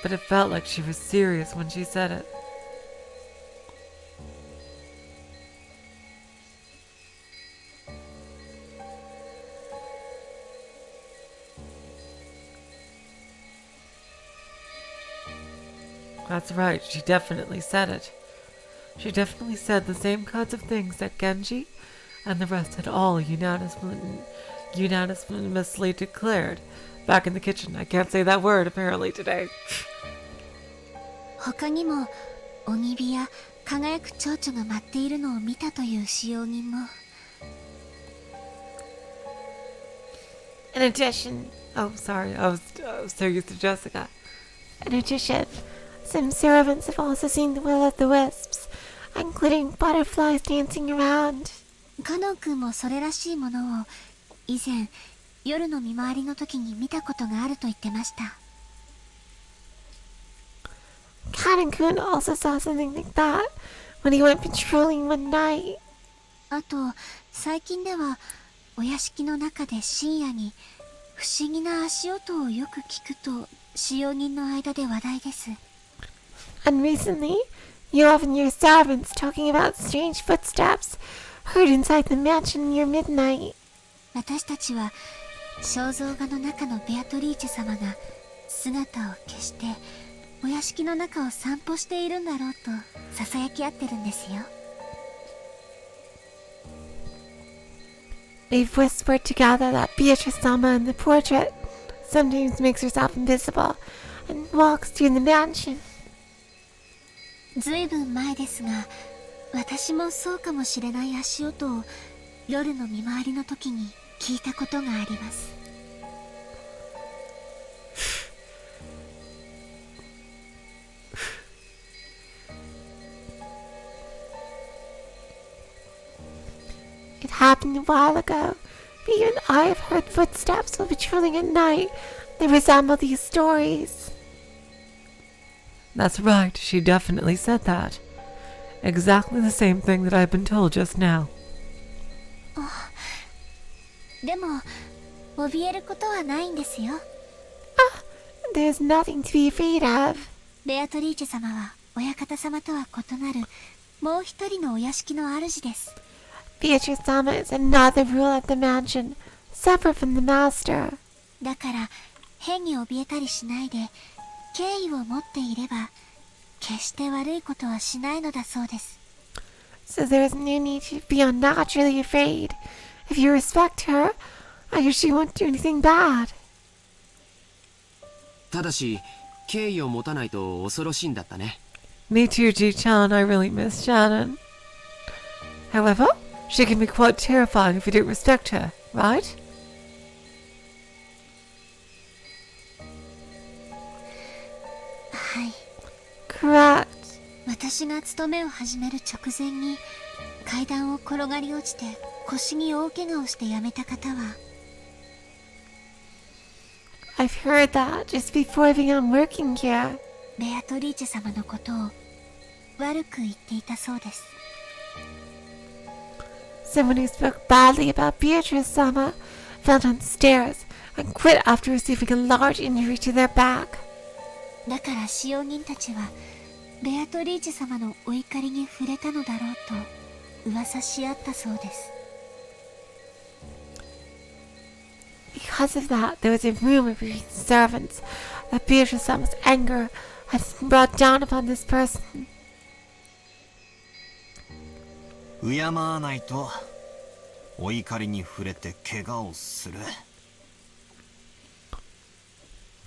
But it felt like she was serious when she said it. That's right, she definitely said it. She definitely said the same kinds of things that Genji and the rest had all unanimously declared back in the kitchen. I can't say that word apparently today. 他にも鬼火や輝く蝶々が舞っているのを見たという使用人も。In addition, Oh, sorry. I was so used to Jessica. some servants have also seen the will-o'-the-wisps, including butterflies dancing around. カノン君もそれらしいものを以前夜の見回りの時に見たことがあると言ってました。 Canon-kun also saw something like that when he went patrolling one night. あと最近ではお屋敷の中で深夜に不思議な足音をよく聞くと使用人の間で話題です。 And recently, you often hear servants talking about strange footsteps heard inside the mansion near midnight. 私たちは肖像画の中のベアトリーチェ様が姿を消してお屋敷の中を散歩しているんだろうと囁き合ってるんですよ。 They've whispered together that Beatrice-sama in the portrait sometimes makes herself invisible and walks through the mansion. ずいぶん前ですが、私もそうかもしれない足音を夜の見回りの時に聞いたことがあります。 It happened a while ago, but even I have heard footsteps while patrolling at night that resemble these stories. That's right. She definitely said that. Exactly the same thing that I've been told just now. でも怯えることはないんですよ。 There's nothing to be afraid of. ベアトリーチェ様は親方様とは異なるもう一人のお屋敷の主です。 Beatrice-sama is another ruler of the mansion, separate from the master. だから変に怯えたりしないで敬意を持っていれば決して悪いことはしないのだそうです。 So there is no need to be unnaturally afraid. If you respect her, I guess she won't do anything bad. ただし敬意を持たないと恐ろしいんだったね。 Me too, Ji-chan. I really miss Shannon. However, she can be quite terrifying if you don't respect her, right? はい。 Correct. 私が勤めを始める直前に階段を転がり落ちて腰に大怪我をして辞めた方は I've heard that just before I began working here. ベアトリーチェ様のことを悪く言っていたそうです。 Someone who spoke badly about Beatrice-sama fell down the stairs and quit after receiving a large injury to their back. だから使用人たちはベアトリーチェ様のお怒りに触れたのだろうと噂し合ったそうです。 Because of that, there was a rumor between the servants that Beatrice-sama's anger had been brought down upon this person. 敬わないとお怒りに触れて怪我をする。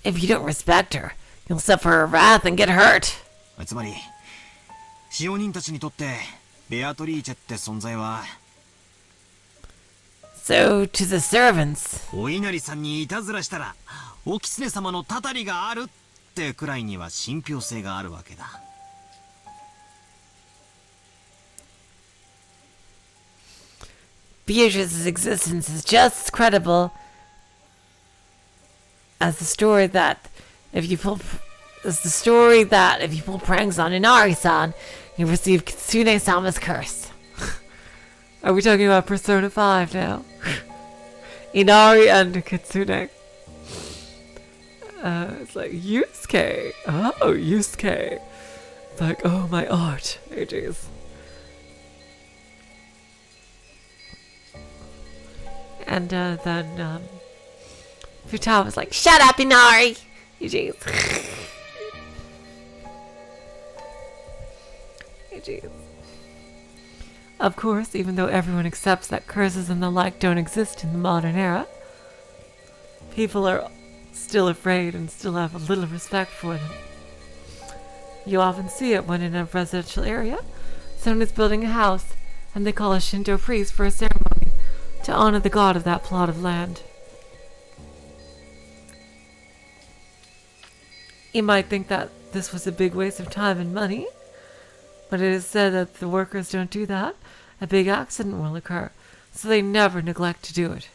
If you don't respect her, you'll suffer her wrath and get hurt. つまり使用人たちにとってベアトリーチェって存在は So, to the servants, お稲荷さんにいたずらしたらお狐様のたたりがあるってくらいには信憑性があるわけだ。 Beatrice's existence is just as credible as the story that if you pull pranks on Inari-san, you receive Kitsune-sama's curse. Are we talking about Persona 5 now? Inari and Kitsune. It's like, Yusuke. Oh, Yusuke. It's like, oh, my art. Oh, jeez. And then Futaba was like, shut up, Inari! Oh, jeez. Oh, jeez. Of course, even though everyone accepts that curses and the like don't exist in the modern era, people are still afraid and still have a little respect for them. You often see it when in a residential area, someone is building a house and they call a Shinto priest for a ceremony to honor the god of that plot of land. You might think that this was a big waste of time and money, but it is said that the workers don't do that. A big accident will occur, so they never neglect to do it.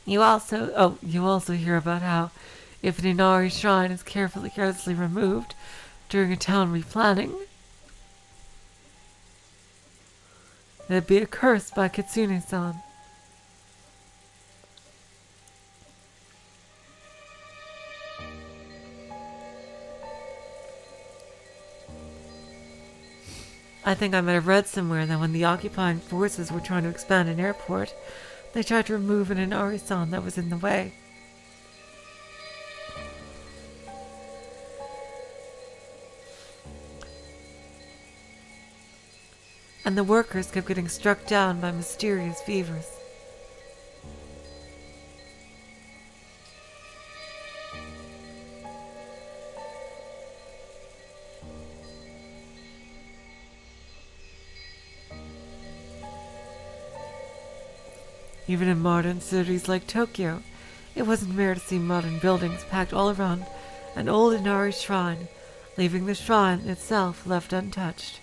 You also hear about how if an Inari shrine is carelessly removed during a town replanning, there'd be a curse by Kitsune-san. I think I might have read somewhere that when the occupying forces were trying to expand an airport, they tried to remove an Inari-san that was in the way. And the workers kept getting struck down by mysterious fevers. Even in modern cities like Tokyo, it wasn't rare to see modern buildings packed all around an old Inari shrine, leaving the shrine itself left untouched.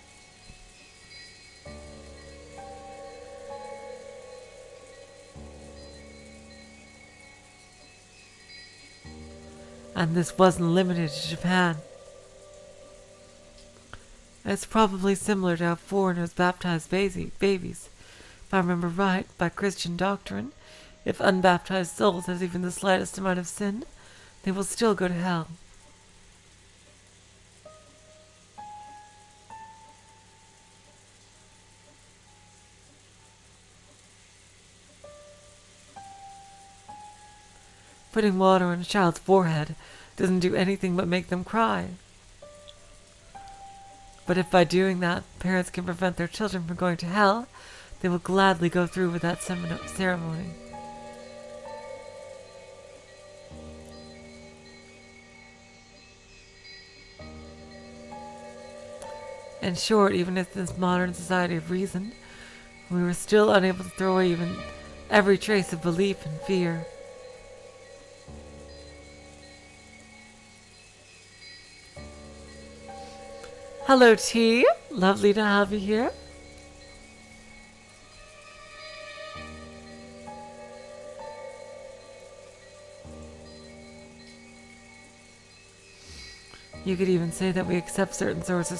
And this wasn't limited to Japan. It's probably similar to how foreigners baptize babies. If I remember right, by Christian doctrine, if unbaptized souls have even the slightest amount of sin, they will still go to hell. Putting water on a child's forehead doesn't do anything but make them cry. But if by doing that, parents can prevent their children from going to hell, they will gladly go through with that ceremony. In short, even in this modern society of reason, we were still unable to throw away even every trace of belief and fear. Hello, T. Lovely to have you here. You could even say that we accept certain sorts of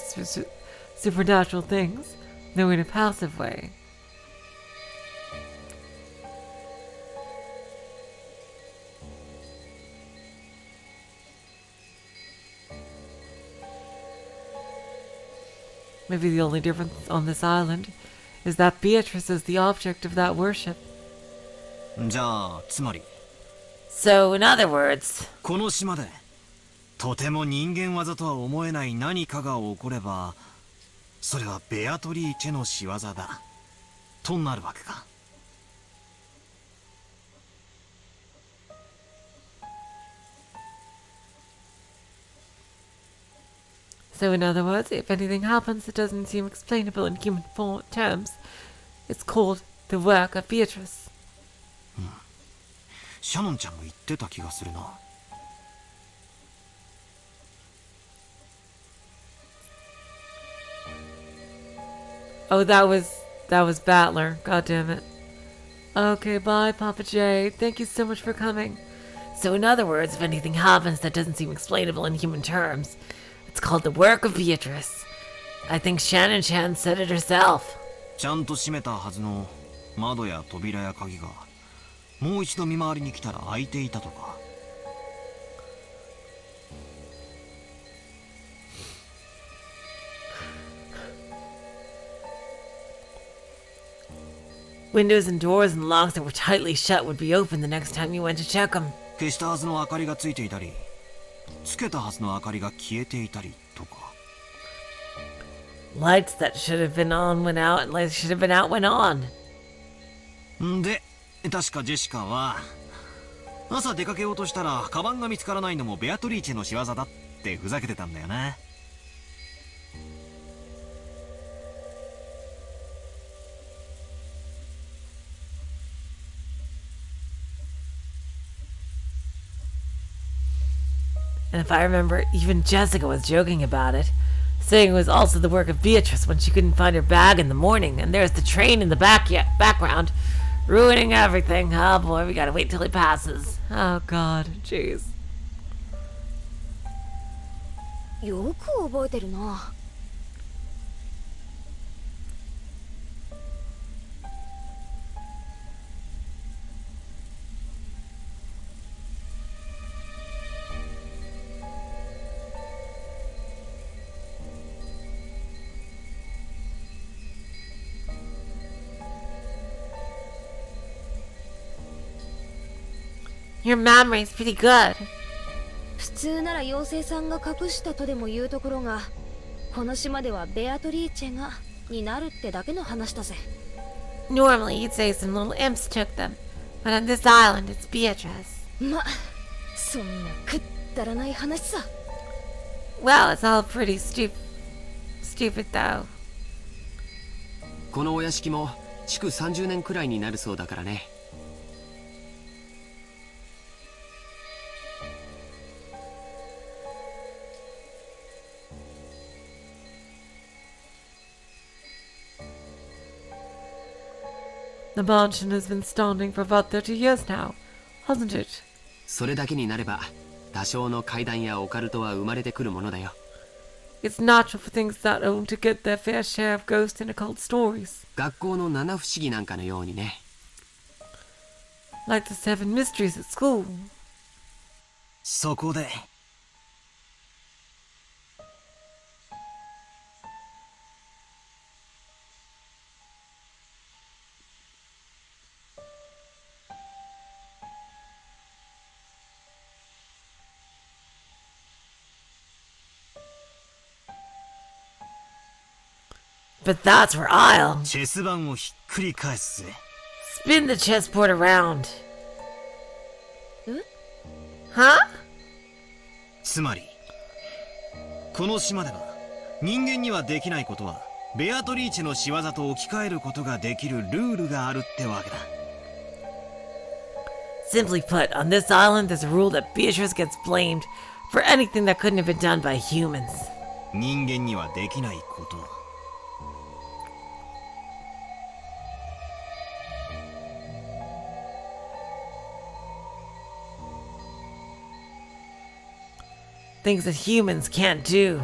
supernatural things, though in a passive way. Maybe the only difference on this island is that Beatrice is the object of that worship. じゃあつまり So, in other words, この島でとても人間技とは思えない何かが起これば、それはベアトリーチェの仕業だとなるわけか。So in other words, if anything happens that doesn't seem explainable in human terms, it's called the work of Beatrice. シャノンちゃんも言ってた気がするな。Oh, that was Battler. God damn it. Okay, bye, Papa J. Thank you so much for coming. so in other words, if anything happens that doesn't seem explainable in human terms, it's called the work of Beatrice. I think Shannon Chan said it herself. ちゃんと閉めたはずの窓や扉や鍵がもう一度見回りに来たら開いていたとか。Windows and doors and locks that were tightly shut would be open the next time you went to check them. 消したはずの明かりがついていたり、つけたはずの明かりが消えていたりとか。Lights that should have been on went out, and lights should have been out went on. んで、確かジェシカは朝出かけようとしたらカバンが見つからないのもベアトリーチェの仕業だってふざけてたんだよな。And if I remember, even Jessica was joking about it, saying it was also the work of Beatrice when she couldn't find her bag in the morning, and there's the train in the background, ruining everything. Oh boy, we gotta wait till he passes. Oh God, jeez. よく覚えてるな。Your memory's pretty good. 普通なら妖精さんが隠したとでも言うところが、この島ではベアトリーチェがになるってだけの話だぜ。Normally you'd say some little imps took them, but on this island it's Beatrice. ま、そんなくだらない話さ。Well, it's all pretty stupid though. このお屋敷も築30年くらいになるそうだからね。The mansion has been standing for about 30 years now, hasn't it? それだけになれば多少の怪談やオカルトは生まれてくるものだよ。It's natural for things that old to get their fair share of ghost and occult stories. 学校の七不思議なんかのようにね。Like the 7 mysteries at school. そこで。But that's where I'll チェス盤をひっくり返すぜ。 spin the chessboard around. え？ Huh? つまりこの島では人間にはできないことはベアトリーチェの仕業と置き換えることができるルールがあるってわけだ。 Simply put, on this island there's a rule that Beatrice gets blamed for anything that couldn't have been done by humans. 人間にはできないこと。 Things that humans can't do.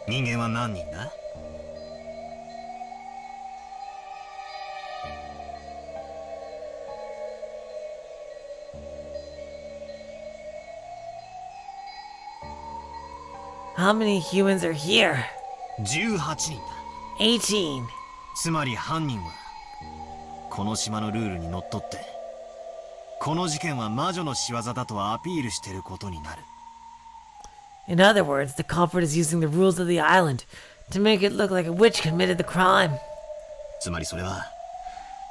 人間は何人だ？ How many humans are here? 18人だ。 18. つまり犯人はこの島のルールにのっとってこの事件は魔女の仕業だとアピールしてることになる。 In other words, the culprit is using the rules of the island to make it look like a witch committed the crime. つまりそれは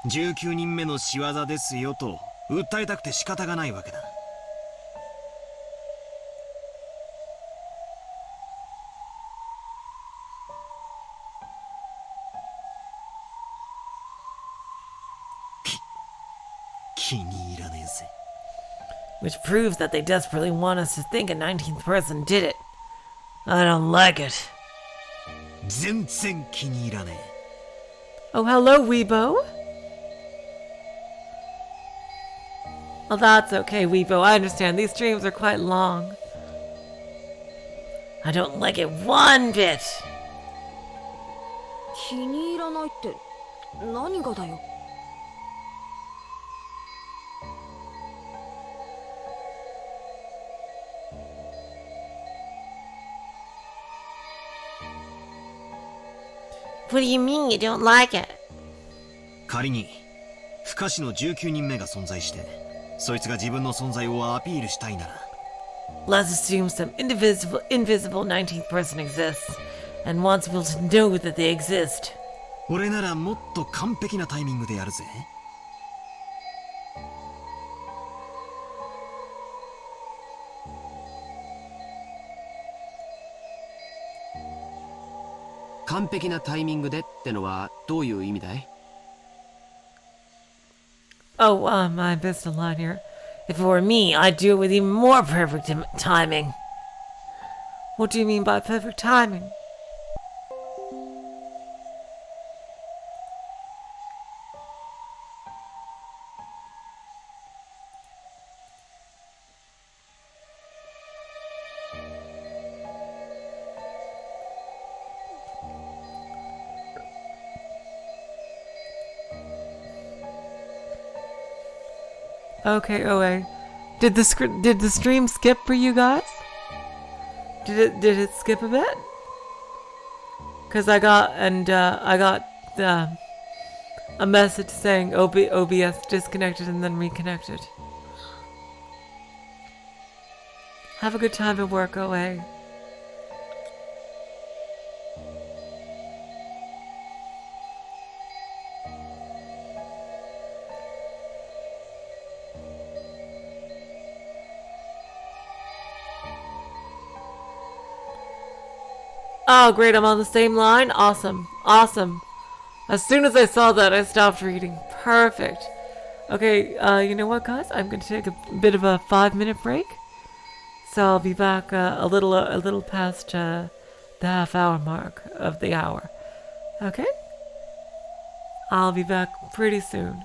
19人目の仕業ですよと訴えたくて仕方がないわけだ。 気に入らねえぜ。 Which proves that they desperately want us to think a 19th person did it. I don't like it. 全然気に入らねえ。 Oh, hello, Weebo. Oh, that's okay, Weebo. I understand. These streams are quite long. I don't like it one bit. 気に入らないって何がだよ。 What do you mean you don't like it? 仮に不可視の19人目が存在してそいつが自分の存在をアピールしたいなら Let's assume some invisible 19th person exists and wants people to know that they exist. 俺ならもっと完璧なタイミングでやるぜ。 完璧なタイミングでってのはどういう意味だい？ Oh, I missed a line here. If it were me, I'd do it with even more perfect timing. What do you mean by perfect timing? Okay, OA. Did the stream skip for you guys? Did it skip a bit? Cause I got a message saying OBS disconnected and then reconnected. Have a good time at work, OA. Oh, great, I'm on the same line? Awesome. Awesome. As soon as I saw that, I stopped reading. Perfect. Okay, you know what, guys? I'm going to take a bit of a 5-minute break. So I'll be back a little past the half-hour mark of the hour. Okay? I'll be back pretty soon.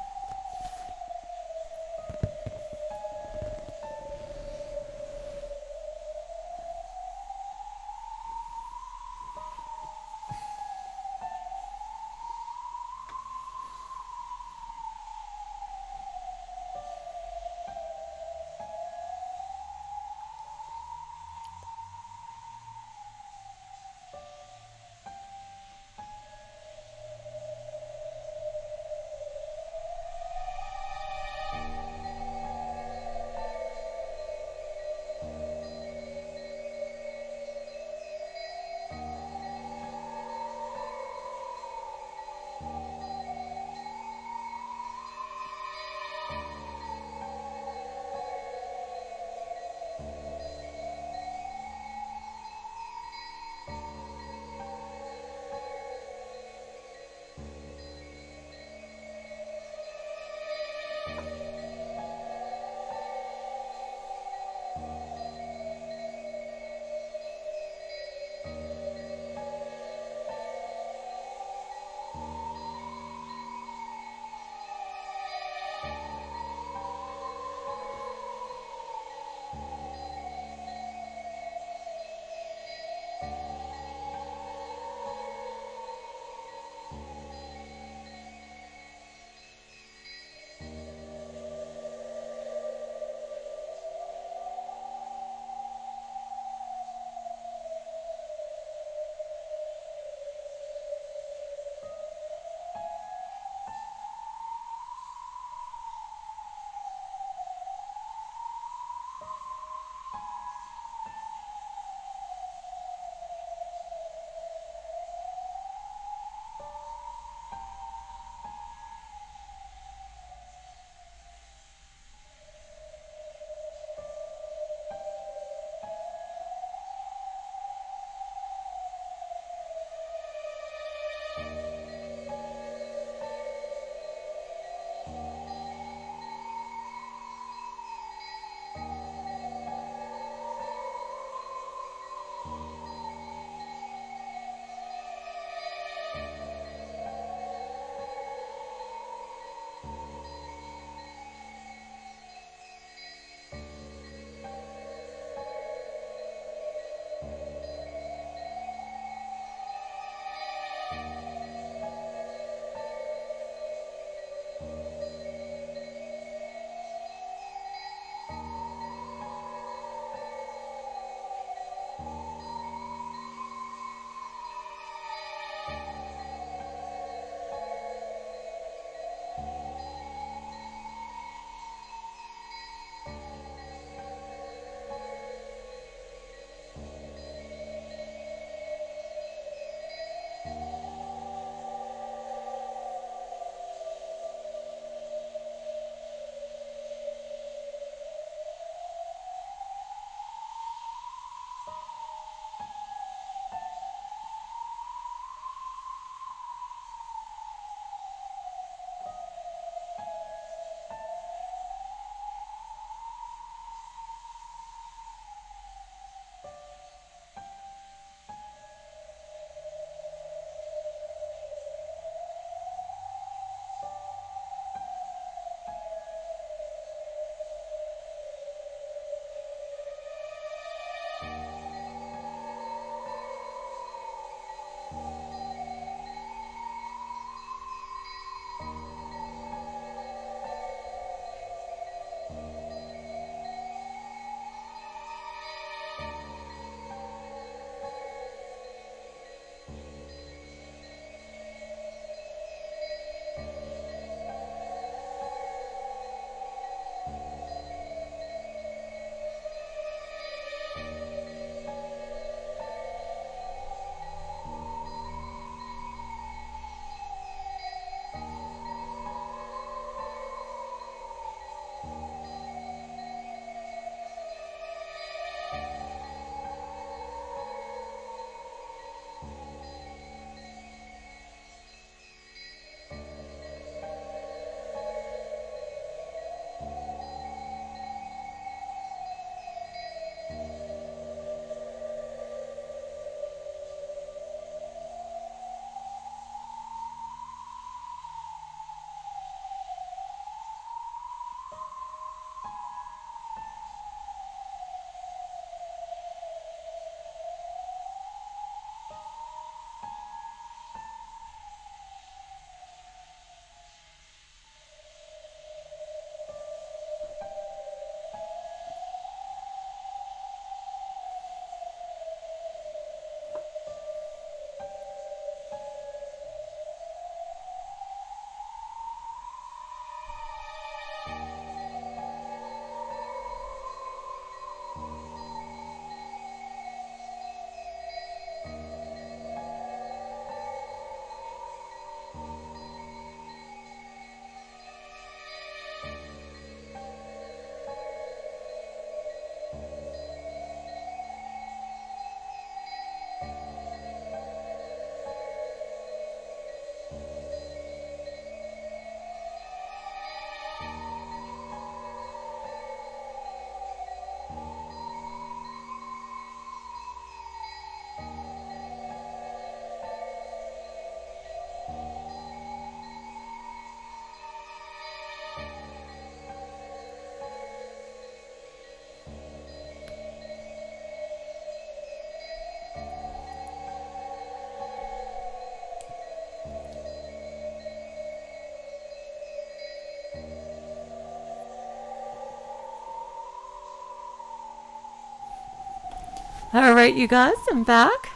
Alright, you guys, I'm back.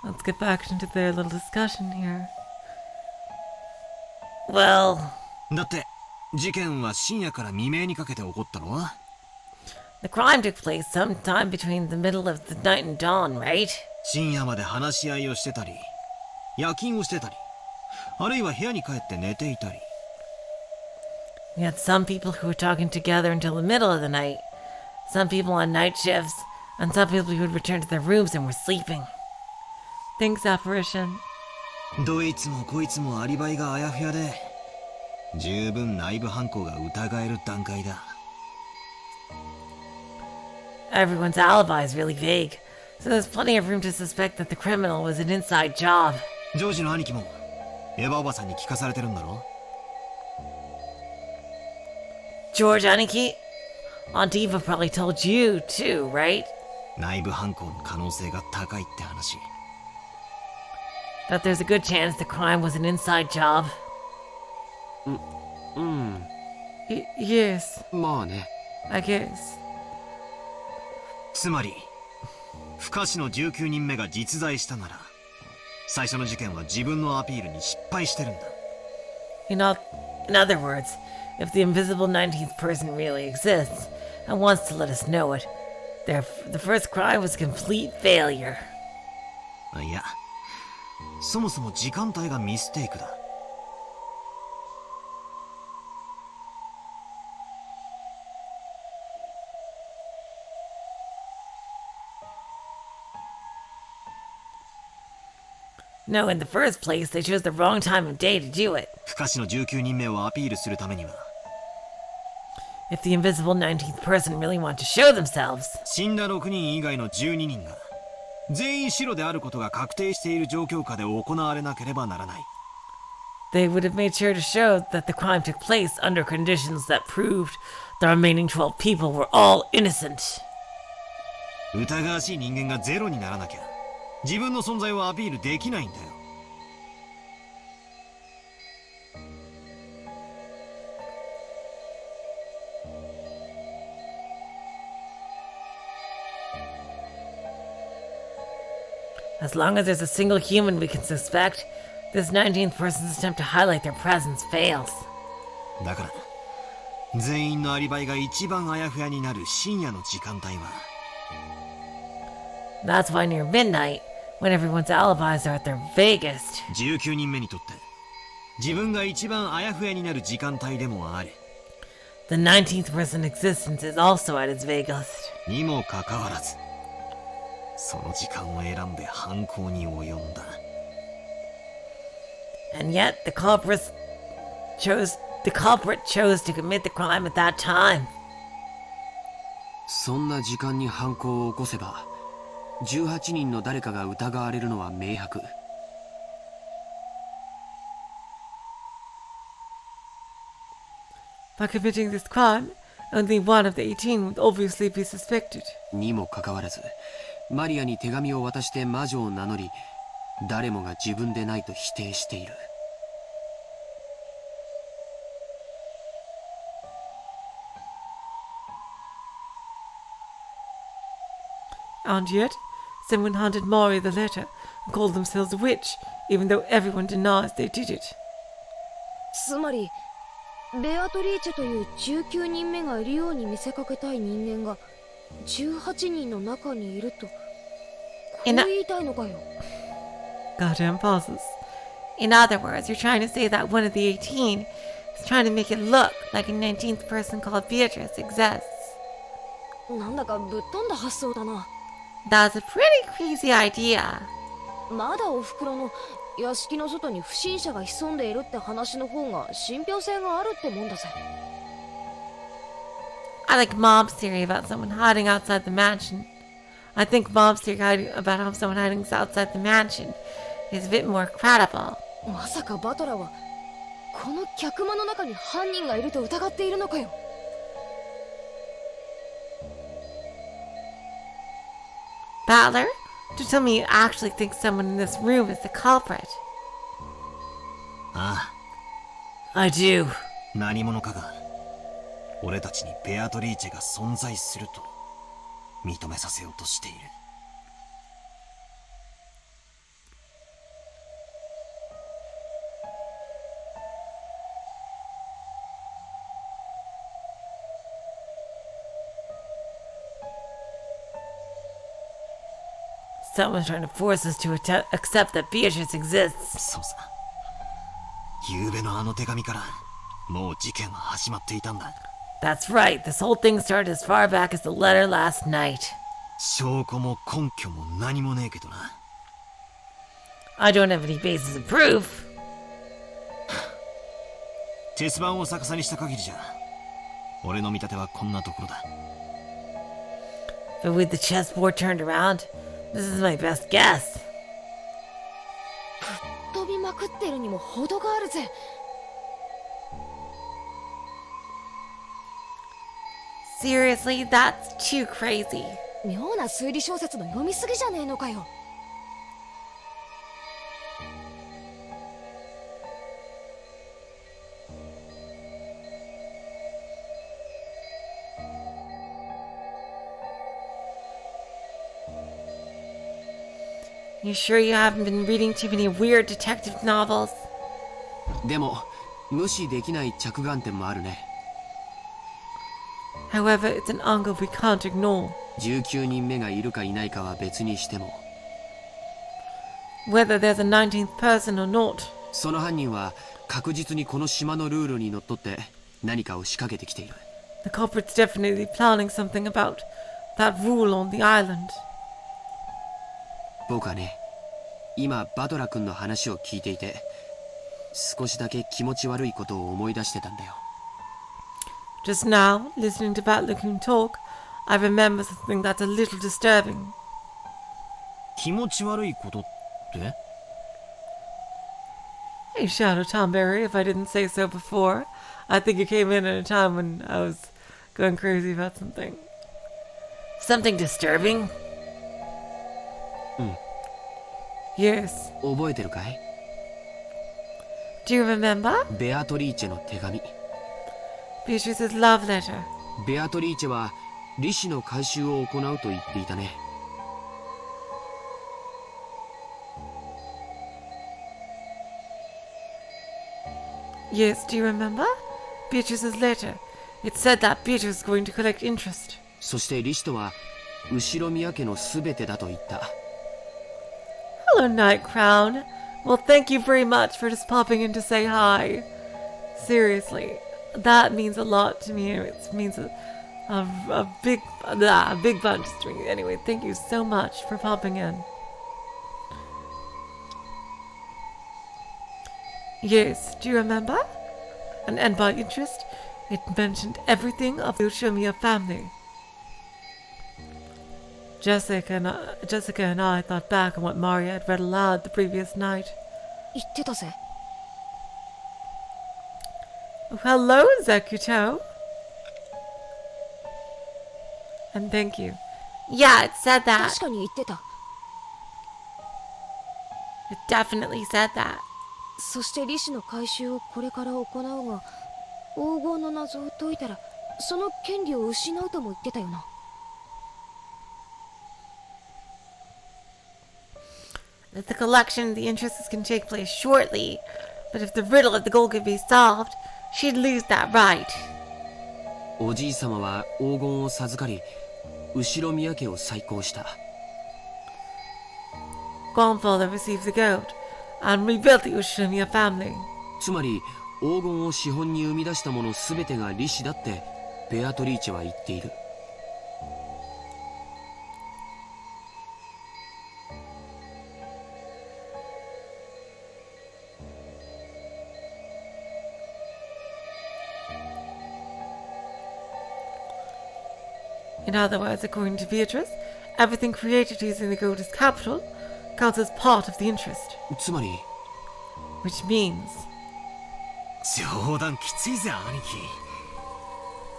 Let's get back into their little discussion here. Well, だって、事件は深夜から未明にかけて起こったのは the crime took place sometime between the middle of the night and dawn, right? 深夜まで話し合いをしてたり、夜勤をしてたり、あるいは部屋に帰って寝ていたり。We had some people who were talking together until the middle of the night, some people on night shifts, and some people who had returned to their rooms and were sleeping. Thanks, Apparition. どいつもこいつもアリバイがあやふやで、十分内部犯行が疑える段階だ。Everyone's alibi is really vague, so there's plenty of room to suspect that the criminal was an inside job. ジョージの兄貴もエヴァおばさんに聞かされてるんだろ George Aniki? Aunt Eva probably told you too, right? 内部犯行の可能性が高いって話。That there's a good chance the crime was an inside job. Yes, まあね。 I guess. つまり不可視の19人目が実在したなら、最初の事件は自分のアピールに失敗してるんだ。In other words, if the invisible 19th person really exists and wants to let us know it, the first crime was a complete failure. いや、そもそも時間帯がミステイクだ。No, in the first place, they chose the wrong time of day to do it. 不可視の19人目をアピールするためには、 If the invisible 19th person really want to show themselves, 死んだ6人以外の12人が全員白であることが確定している状況下で行われなければならない。 they would have made sure to show that the crime took place under conditions that proved the remaining 12 people were all innocent. 疑わしい人間がゼロにならなきゃ自分の存在をアピールできないんだよ。 As long as there's a single human we can suspect, this 19th person's attempt to highlight their presence fails. だから全員のアリバイが一番あやふやになる深夜の時間帯は That's why near midnight, when everyone's alibis are at their vaguest, 19人目にとって自分が一番あやふやになる時間帯でもある the 19th person's existence is also at its vaguest. にもかかわらずその時間を選んで犯行に及んだ。 And yet, the culprit chose to commit the crime at that time. そんな時間に犯行を起こせば、18人の誰かが疑われるのは明白。By committing this crime, only one of the 18 would obviously be suspected. にもかかわらず、マリアに手紙を渡して魔女を名乗り、誰もが自分でないと否定している。And yet, someone handed Mari the letter and called themselves a witch, even though everyone denies they did it. つまりベアトリーチェという19人目がいるように見せかけたい人間が18人の中にいるとこう言いたいのかよ。 Goddamn pauses. In other words, you're trying to say that one of the 18 is trying to make it look like a 19th person called Beatrice exists. なんだかぶっ飛んだ発想だな。 That's a pretty crazy idea. まだおふくろの屋敷の外に不審者が潜んでいるって話の方が信憑性があるってもんだぜ。 I like Mom's theory about someone hiding outside the mansion. I think Mom's theory about how someone hiding outside the mansion is a bit more credible. まさかバトラはこの客間の中に犯人がいると疑っているのかよ。 Butler, do tell me you actually think someone in this room is the culprit. あ I do. あ、何者かが俺たちにベアトリーチェが存在すると認めさせようとしている。Someone's trying to force us to accept that Beatrice exists. そうさ。昨夜のあの手紙から、もう事件は始まっていたんだ。That's right, this whole thing started as far back as the letter last night. 証拠も根拠も何もねえけどな。I don't have any basis of proof. 鉄板を逆さにした限りじゃ、俺の見立てはこんなところだ。But with the chessboard turned around, this is my best guess. 飛びまくってるにも程があるぜ。Seriously, that's too crazy. 妙な推理小説の読みすぎじゃねえのかよ。You sure you haven't been reading too many weird detective novels? でも無視できない着眼点もあるね。 However, it's an angle we can't ignore. 19人目がいるかいないかは別にしても、 Whether there's a 19th person or not, その犯人は確実にこの島のルールにのっとって何かを仕掛けてきている。 the culprit's definitely planning something about that rule on the island. 僕はね、今バトラ君の話を聞いていて、少しだけ気持ち悪いことを思い出してたんだよ。 Just now, listening to Batlacoon talk, I remember something that's a little disturbing. 気持ち悪いことって？ Hey, Shadow Tomberry, if I didn't say so before. I think you came in at a time when I was going crazy about something. Something disturbing? Yes. 覚えてるかい？ Do you remember? ベアトリーチェの手紙。 Beatrice's love letter. ベアトリーチェは利子の回収を行うと言っていたね。 Yes, do you remember? Beatrice's letter. It said that Beatrice was going to collect interest. そして利子とは後宮家のすべてだと言った。 Hello, Night Crown. Well, thank you very much for just popping in to say hi. Seriously, that means a lot to me. It means a big bunch to me. Anyway, thank you so much for popping in. Yes, do you remember? And by interest, it mentioned everything of the Ushimiya family. Jessica and I thought back on what Maria had read aloud the previous night. 言ってたぜ。 Oh, hello, Zekuto. And thank you. Yeah, it said that. 確かに言ってた。 It definitely said that. そして利子の回収をこれから行うが、黄金の謎を解いたら、その権利を失うとも言ってたよな。That the collection of the interests can take place shortly, but if the riddle of the gold could be solved, she'd lose that right. おじい様は黄金を授かり、後宮家を再興した。 Grandfather received the gold and rebuilt the Ushimiya family. つまり黄金を資本に生み出したものすべてが利子だってベアトリーチェは言っている。 In other words, according to Beatrice, everything created using the gold as capital counts as part of the interest. つまり Which means... 冗談きついぜ、兄貴。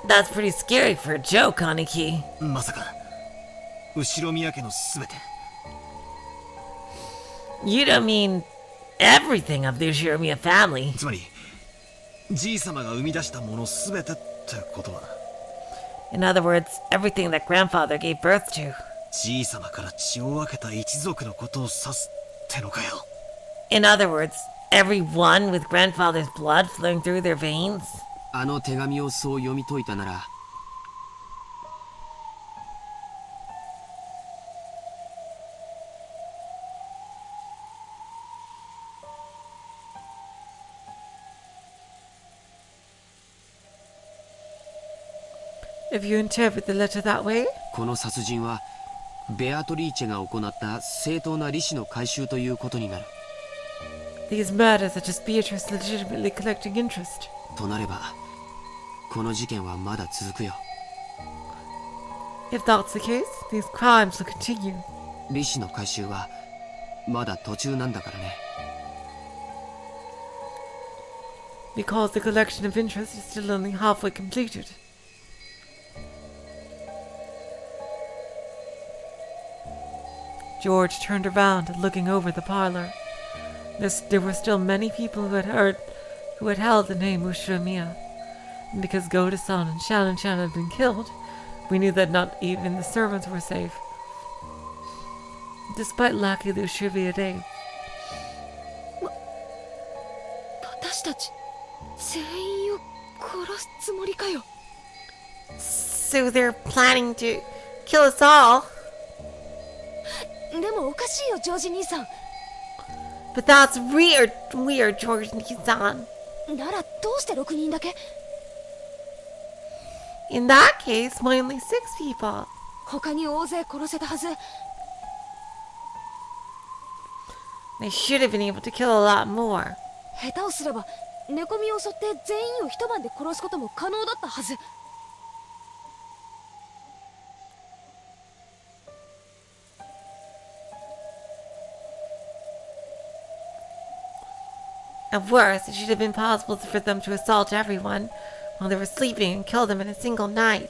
That's pretty scary for a joke, Aniki. まさか、後宮家のすべて。 You don't mean everything of the Ushirimiya family. つまり、じい様が生み出したものすべてってことは。 In other words, everything that grandfather gave birth to. じい様から血を分けた一族のことを指すってのかよ。 In other words, everyone with grandfather's blood flowing through their veins. あの手紙をそう読み解いたなら、If you interpret the letter that way, この殺人はベアトリーチェが行った正当な利子の回収ということになる。 these murders are just Beatrice legitimately collecting interest. となればこの事件はまだ続くよ。 If that's the case, these crimes will continue. 利子の回収はまだ途中なんだからね。 Because the collection of interest is still only halfway completed. George turned around, looking over the parlor. There were still many people who had held the name Ushiramiya. And because Goda-san and Shannon-chan had been killed, we knew that not even the servants were safe. Despite lacking the Ushiramiya name. 私たち全員を殺すつもりかよ。 So they're planning to kill us all? でもおかしいよ、ジョージ兄さん。 But that's weird, George-san. ならどうして6人だけ？ In that case, why only 6 people? 他に大勢殺せたはず。 They should have been able to kill a lot more. 下手をすれば寝込みを襲って全員を一晩で殺すことも可能だったはず。 At worst, it should have been possible for them to assault everyone while they were sleeping and kill them in a single night.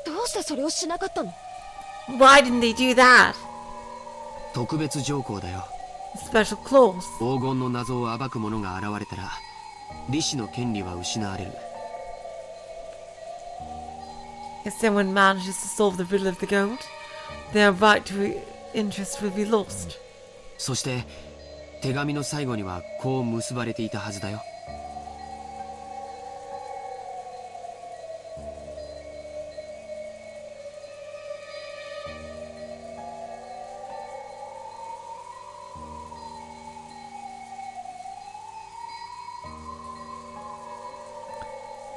どうしてそれをしなかったの？ Why didn't they do that? 特別条項だよ。 Special clause. 黄金の謎を暴く者が現れたら利子の権利は失われる。 If someone manages to solve the riddle of the gold, their right to interest will be lost. そして手紙の最後にはこう結ばれていたはずだよ。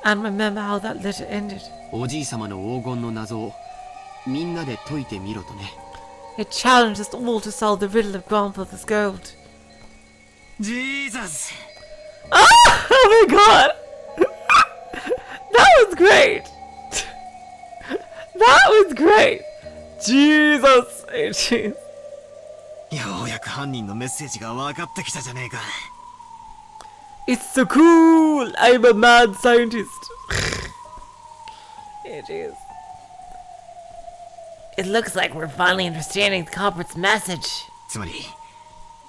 And remember how that letter ended. おじい様の黄金の謎をみんなで解いてみろとね。 It challenged us all to solve the riddle of grandfather's gold. ジーザス Oh my god! That was great! That was great! Jesus! Jeez. ようやく犯人のメッセージが分かってきたじゃねえか。 It's so cool! I'm a mad scientist. It is. It looks like we're finally understanding the culprit's message. つまり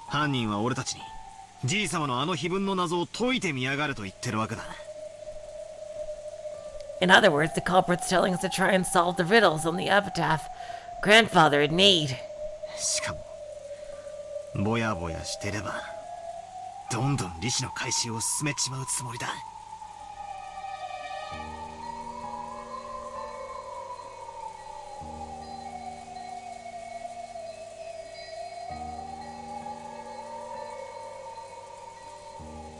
犯人は俺たちにじい様のあの碑文の謎を解いてみやがると言ってるわけだ。 In other words, the culprit's telling us to try and solve the riddles on the epitaph grandfather had made. しかもぼやぼやしてればどんどん利子の回収を進めちまうつもりだ。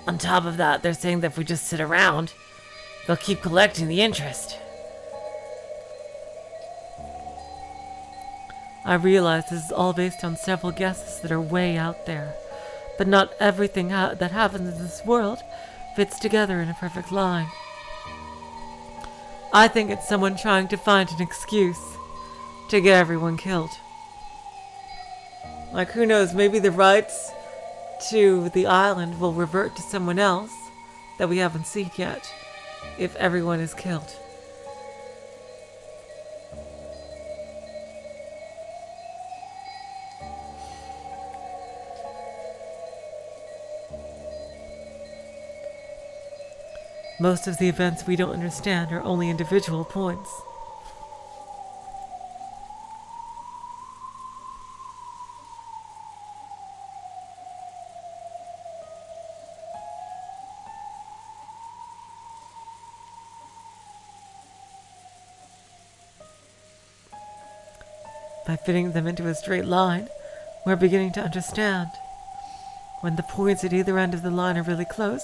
On top of that, they're saying that if we just sit around, they'll keep collecting the interest. I realize this is all based on several guesses that are way out there, but not everything that happens in this world fits together in a perfect line. I think it's someone trying to find an excuse to get everyone killed. Like, who knows, maybe the rights to the island will revert to someone else that we haven't seen yet if everyone is killed. Most of the events we don't understand are only individual points. By fitting them into a straight line, we're beginning to understand. When the points at either end of the line are really close,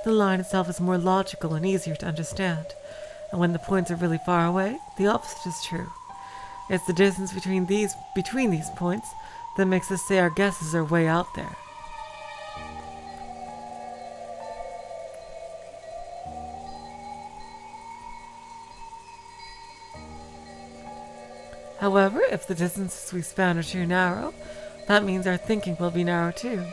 the line itself is more logical and easier to understand, And when the points are really far away, the opposite is true. It's the distance between these points that makes us say our guesses are way out there. However, if the distances we span are too narrow, that means our thinking will be narrow too.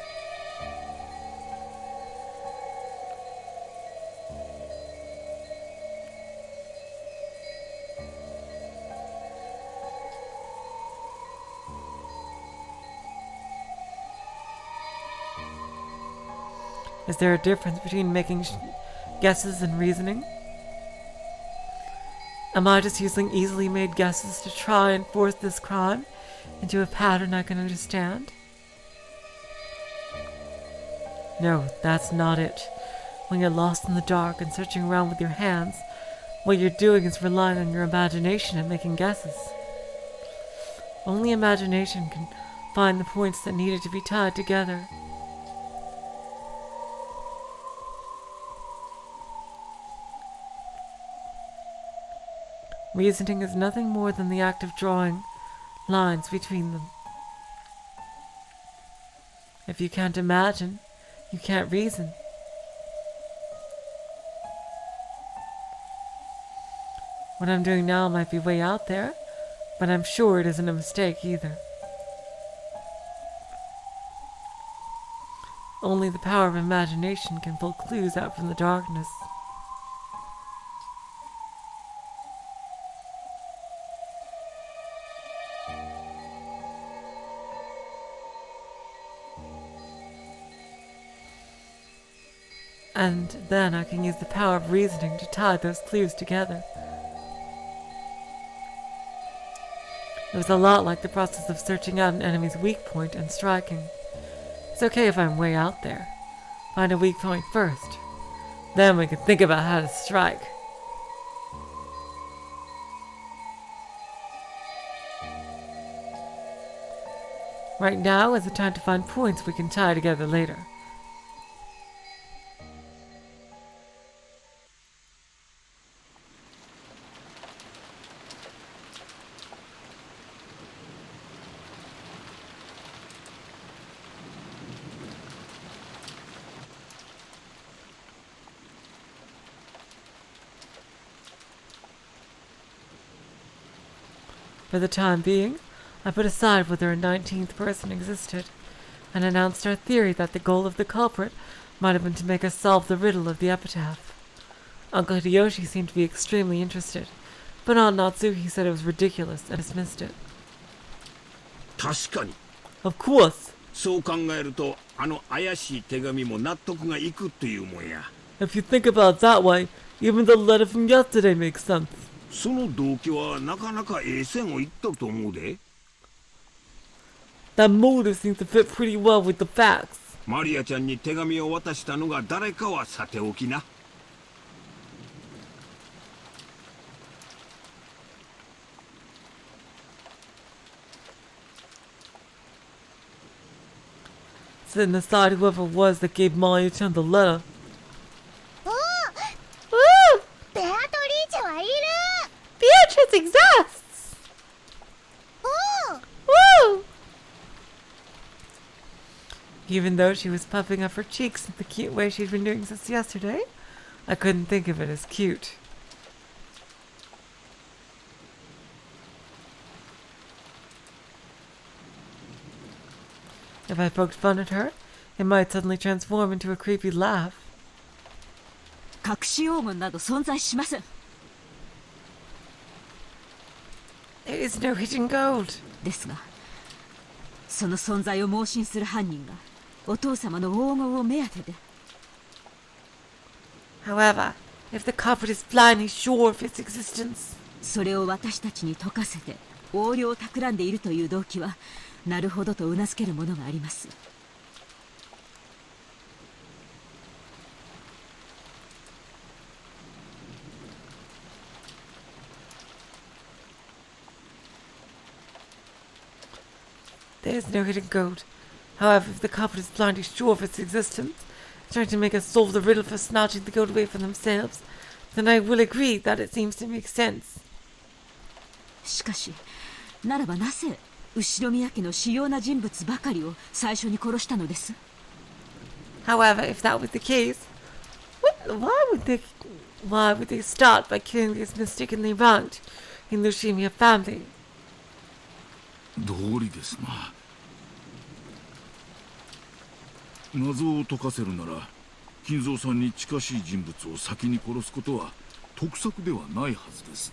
Is there a difference between making guesses and reasoning? Am I just using easily made guesses to try and force this crime into a pattern I can understand? No, that's not it. When you're lost in the dark and searching around with your hands, what you're doing is relying on your imagination and making guesses. Only imagination can find the points that needed to be tied together. Reasoning is nothing more than the act of drawing lines between them. If you can't imagine, you can't reason. What I'm doing now might be way out there, but I'm sure it isn't a mistake either. Only the power of imagination can pull clues out from the darkness. And then I can use the power of reasoning to tie those clues together. It was a lot like the process of searching out an enemy's weak point and striking. It's okay if I'm way out there. Find a weak point first. Then we can think about how to strike. Right now is the time to find points we can tie together later. For the time being, I put aside whether a 19th person existed, and announced our theory that the goal of the culprit might have been to make us solve the riddle of the epitaph. Uncle Hideyoshi seemed to be extremely interested, but Aunt Natsuki said it was ridiculous and dismissed it. 確かに Of course! そう考えるとあの怪しい手紙も納得がいくっていうもんや If you think about it that way, even the letter from yesterday makes sense. その動機はなかなかええ線をいっとると思うで That motive seems to fit pretty well with the facts. マリアちゃんに手紙を渡したのが誰かはさておきな Setting aside whoever it was that gave Maria-chan the letter. おお Woo! ベアトリーチェはいる Beatrice exists! おお Woo! Even though she was puffing up her cheeks in the cute way she'd been doing since yesterday, I couldn't think of it as cute. If I poked fun at her, it might suddenly transform into a creepy laugh. 隠し黄金など存在しません There is no hidden gold. ですがその存在を妄信する犯人がお父様の黄金を目当てで However, if the culprit is blindly sure of its existence, それを私たちに解かせて横領を企んでいるという動機はなるほどとうなずけるものがあります there is no hidden gold. However, if the culprit is blindly sure of its existence, trying to make us solve the riddle for snatching the gold away from themselves, then I will agree that it seems to make sense. しかし、ならばなぜ後宮家の主要な人物ばかりを最初に殺したのです？ However, if that was the case, why would they start by killing these mistakenly ranked in the Ushimiya family? 道理ですな。謎を解かせるなら、金蔵さんに近しい人物を先に殺すことは得策ではないはずです。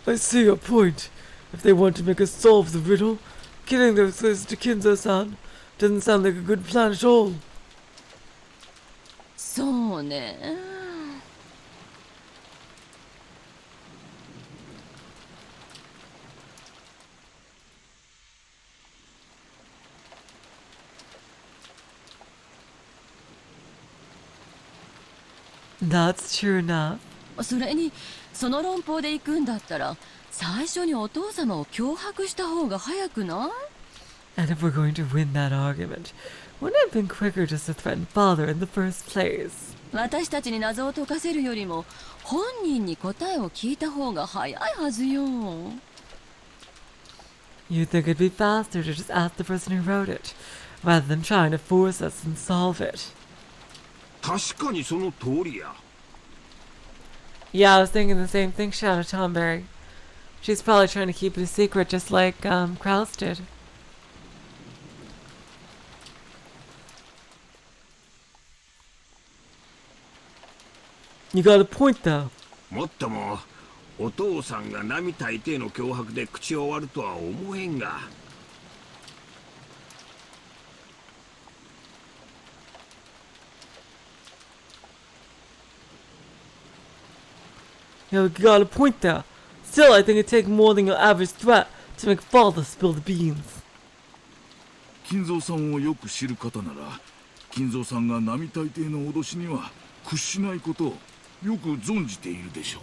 I see your point. If they want to make us solve the riddle, killing those close to Kinzo-san doesn't sound like a good plan at all. そうね。That's true enough. それにその論法で行くんだったら最初にお父様を脅迫した方が早くない？ And if we're going to win that argument, wouldn't it have been quicker just to threaten father in the first place? 私たちに謎を解かせるよりも本人に答えを聞いた方が早いはずよ。 You'd think it'd be faster to just ask the person who wrote it, rather than trying to force us and solve it. 確かにその通りや。 Yeah, I was thinking the same thing, Shadow Tomberry. She's probably trying to keep it a secret just like Kraus did. You got a point though. もっともお父さんが並大抵の脅迫で口を割るとは思えんが。You got a point there. Still, I think it'd take more than your average threat to make father spill the beans. 金蔵さんをよく知る方なら、金蔵さんが並大抵の脅しには屈しないことをよく存じているでしょ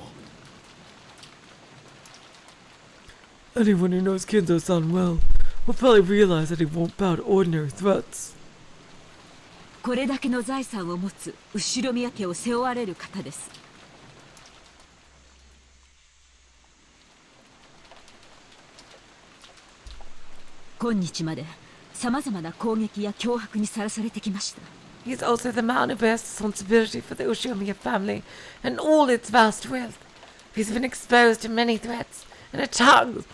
う。 Anyone who knows Kinzo-san well will probably realize that he won't bow to ordinary threats. これだけの財産を持つ後宮家を背負われる方です。今日まで様々な攻撃や脅迫にさらされてきました。 He's also the man who bears responsibility for the Ushimiya family and all its vast wealth. He's been exposed to many threats and attacks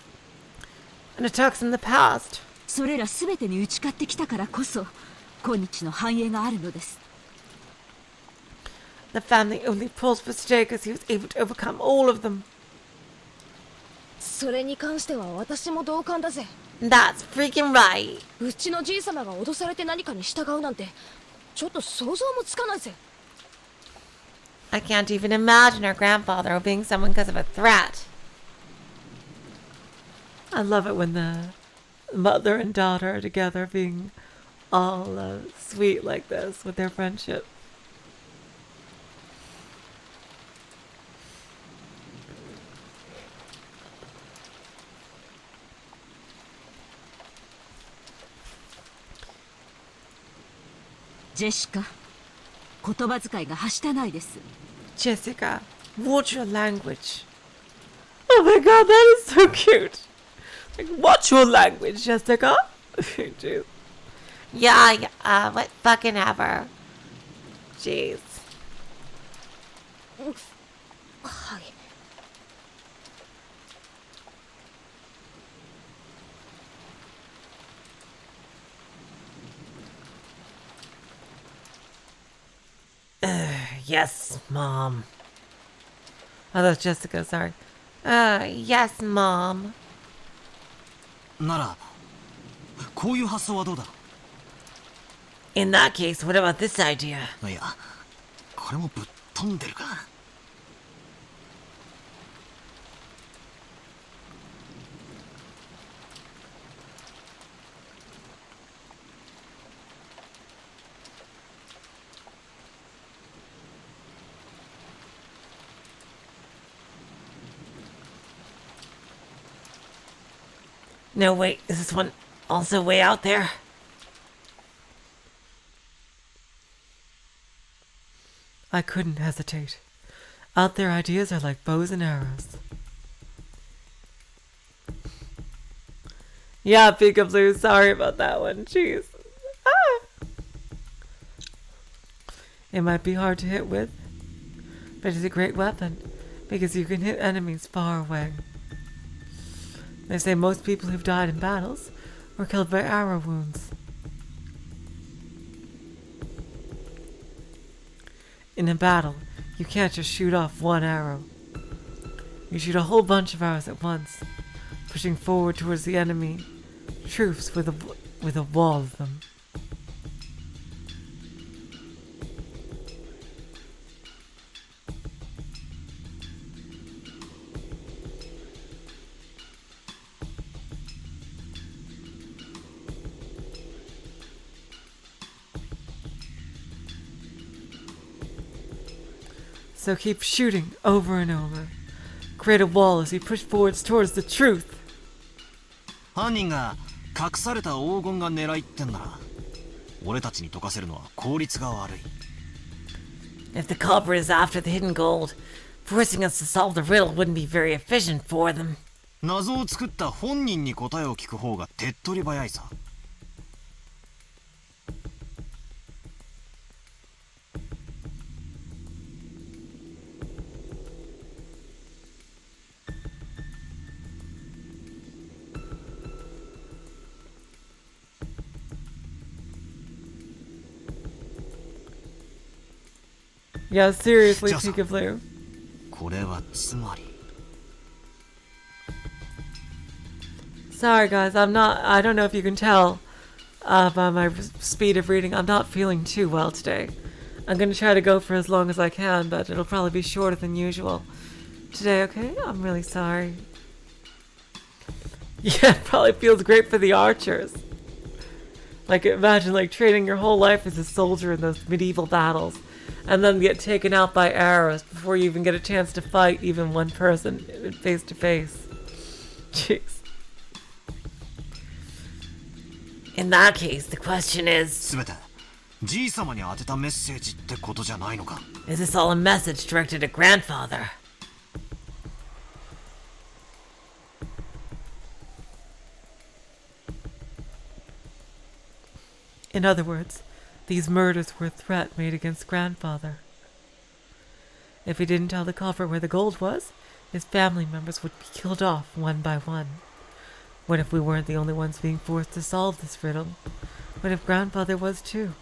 in the past. それらすべてに打ち勝ってきたからこそ、今日の繁栄があるのです。 The family only prospered today because he was able to overcome all of them. それに関しては私も同感だぜ。 That's freaking right. うちのじい様が脅されて何かに従うなんてちょっと想像もつかないぜ。 I can't even imagine our grandfather obeying someone because of a threat. I love it when the mother and daughter are together being all sweet like this with their friendship. Jessica, 言葉遣いがはしたないです。 Jessica, watch your language. Oh my god, that is so cute. Like, watch your language, Jessica. Jeez. Yeah, what fucking ever. Jeez. はい。 Yes, Mom. Oh, that's Jessica, sorry. Yes, Mom. ならこういう発想はどうだ？ In that case, what about this idea? いや、これもぶっ飛んでるか。 No, wait, is this one also way out there? I couldn't hesitate. Out there, ideas are like bows and arrows. Yeah, Peekaboo, sorry about that one. Jeez. Ah. It might be hard to hit with, but it's a great weapon because you can hit enemies far away. They say most people who've died in battles were killed by arrow wounds. In a battle, you can't just shoot off one arrow. You shoot a whole bunch of arrows at once, pushing forward towards the enemy troops with a wall of them. So keep shooting over and over. Create a wall as you push forwards towards the truth. 犯人が隠された黄金が狙いってんなら、俺たちに解かせるのは効率が悪い。If the culprit is after the hidden gold, forcing us to solve the riddle wouldn't be very efficient for them. 謎を作った本人に答えを聞く方が手っ取り早いさ。Yeah, seriously, Peekaboo. これはつまり。Sorry guys, I don't know if you can tell by my speed of reading, I'm not feeling too well today. I'm gonna try to go for as long as I can, but it'll probably be shorter than usual today, okay? I'm really sorry. Yeah, it probably feels great for the archers. Like, imagine like training your whole life as a soldier in those medieval battles, and then get taken out by arrows before you even get a chance to fight even one person face to face. Jeez. In that case, the question is... すべて、じい様に当てたメッセージってことじゃないのか? Is this all a message directed at grandfather? In other words, these murders were a threat made against grandfather. If he didn't tell the culprit where the gold was, his family members would be killed off one by one. What if we weren't the only ones being forced to solve this riddle? What if grandfather was too?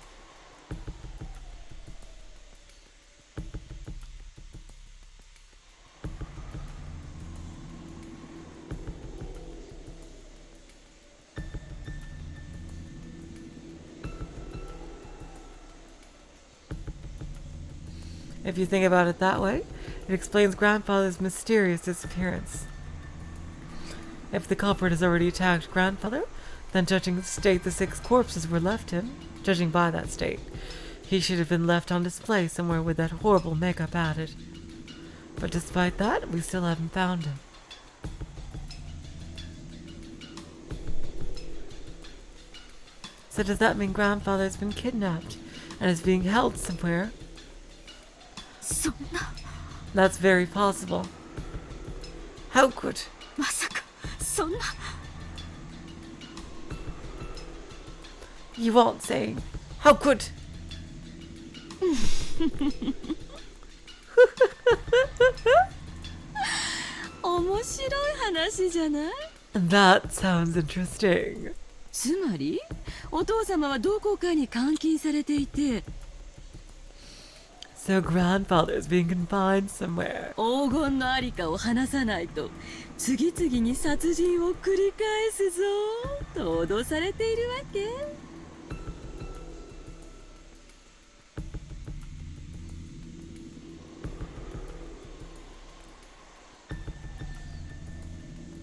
If you think about it that way, it explains grandfather's mysterious disappearance. If the culprit has already attacked grandfather, then judging the state the 6 corpses were left in, judging by that state, he should have been left on display somewhere with that horrible makeup added. But despite that, we still haven't found him. So does that mean grandfather has been kidnapped and is being held somewhere? That's very possible. How could? まさかそんな You won't say. How could? 面白い話じゃない？ That sounds interesting. つまりお父様はどこかに監禁されていて So grandfather's being confined somewhere. 黄金のありかを話さないと次々に殺人を繰り返すぞと脅されているわけ。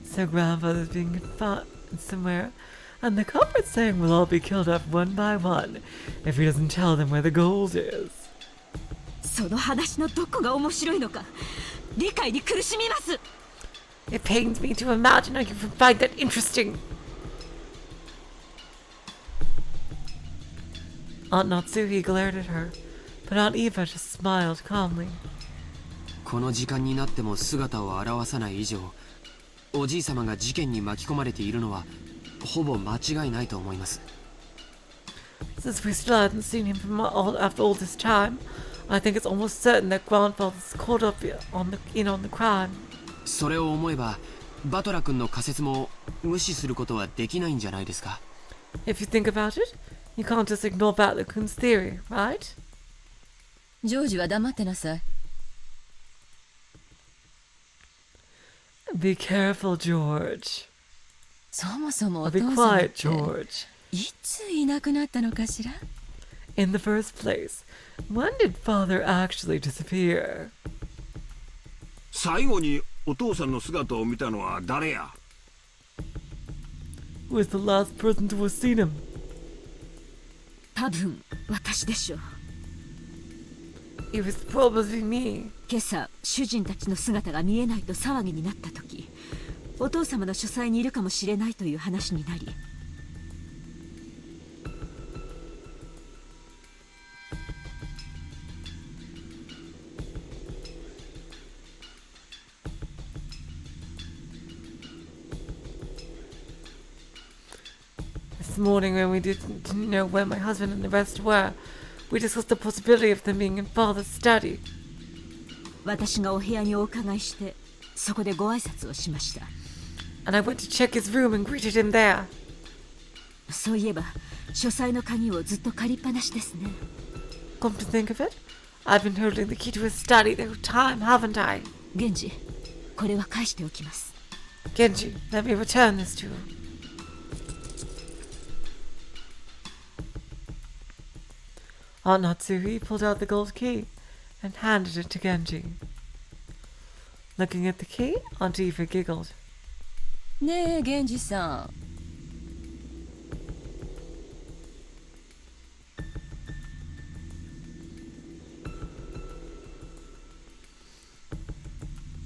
So grandfather's being confined somewhere, and the culprit's saying we'll all be killed off one by one if he doesn't tell them where the gold is. その話のどこが面白いのか理解に苦しみます。 It pains me to imagine how you can find that interesting. Aunt Natsuhi glared at her, but Aunt Eva just smiled calmly. この時間になっても姿を現さない以上、おじい様が事件に巻き込まれているのはほぼ間違いないと思います。 Since we still hadn't seen him after all this time, I think it's almost certain that grandfather's caught up in on the crime. それを思えばバトラ君の仮説も無視することはできないんじゃないですか。 If you think about it, you can't just ignore Batlakun's theory, right? ジョージは黙ってなさい。Be careful, George. そもそもお Be 父さんっ quiet, て George. いついなくなったのかしら。 In the first place, when did father actually disappear? 最後にお父さんの姿を見たのは誰や？ Who was the last person to have seen him? 多分私でしょう。 It was probably me. 今朝主人たちの姿が見えないと騒ぎになった時、お父様の書斎にいるかもしれないという話になり、 This morning, when we didn't know where my husband and the rest were, we discussed the possibility of them being in father's study. 私がお部屋にお伺いしてそこでご挨拶をしました。 And I went to check his room and greeted him there. そういえば書斎の鍵をずっと借りっぱなしですね。 Come to think of it, I've been holding the key to his study the whole time, haven't I? 源氏、これは返しておきます。 Genji, let me return this to you. Aunt Natsuhi pulled out the gold key and handed it to Genji. Looking at the key, Aunt Eva giggled. ねえ源氏さん、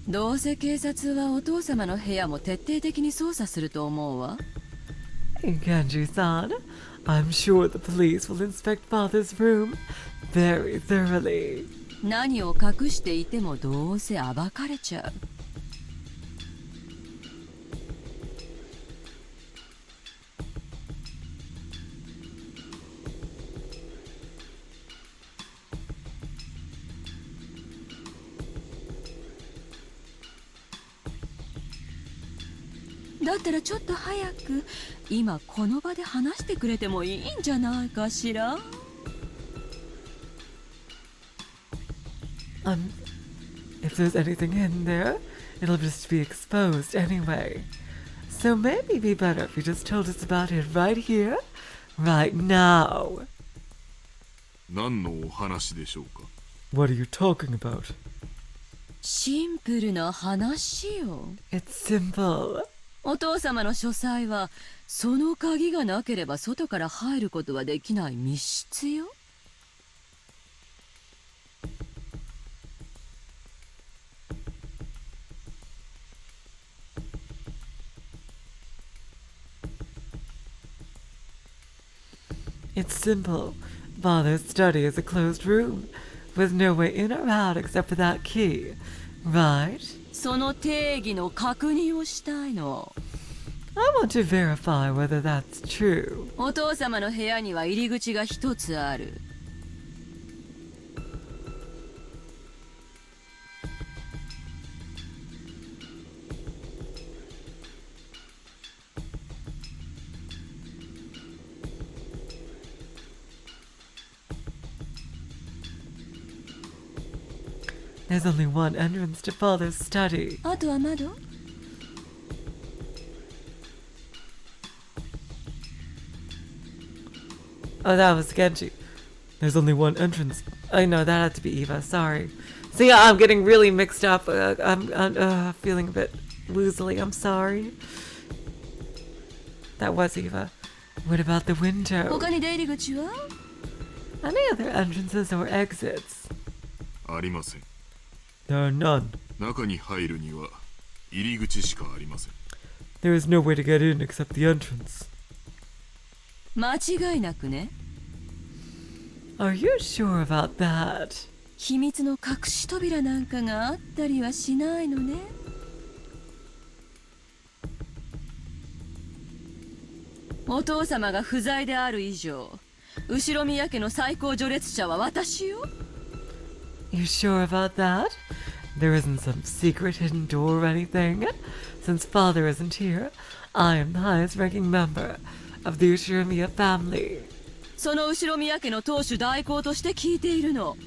どうせ警察はお父様の部屋も徹底的に捜査すると思うわ。 Genji-san, I'm sure the police will inspect father's room very thoroughly. 何を隠していてもどうせ暴かれちゃう。だったらちょっと早く今この場で話してくれてもいいんじゃないかしら。If there's anything in there, it'll just be exposed anyway. So maybe it'd be better if you just told us about it right here, right now. 何のお話でしょうか？ What are you talking about? シンプルな話よ。 It's simple. お父様の書斎はその鍵がなければ外から入ることはできない密室よ。It's simple. Father's study is a closed room, with no way in or out except for that key, right? その定義の確認をしたいの。 I want to verify whether that's true. お父様の部屋には入り口が一つある。There's only one entrance to Father's study. あとは窓？ Oh, that was Genji. There's only one entrance. I know, that had to be Eva, sorry. So yeah, I'm getting really mixed up. I'm feeling a bit woozily, I'm sorry. That was Eva. What about the window? 他に出入り口は？ Any other entrances or exits? ありません。 There are none. 中に入るには入り口しかありません。 There is no way to get in except the entrance. 間違いなくね。 Are you sure about that? 秘密の隠し扉なんかがあったりはしないのね。お父様が不在である以上、後宮家の最高序列者は私よ。You sure about that? There isn't some secret hidden door or anything? Since father isn't here, I am the highest ranking member of the Ushiramiya family. その後宮家の当主代行として聞いているの。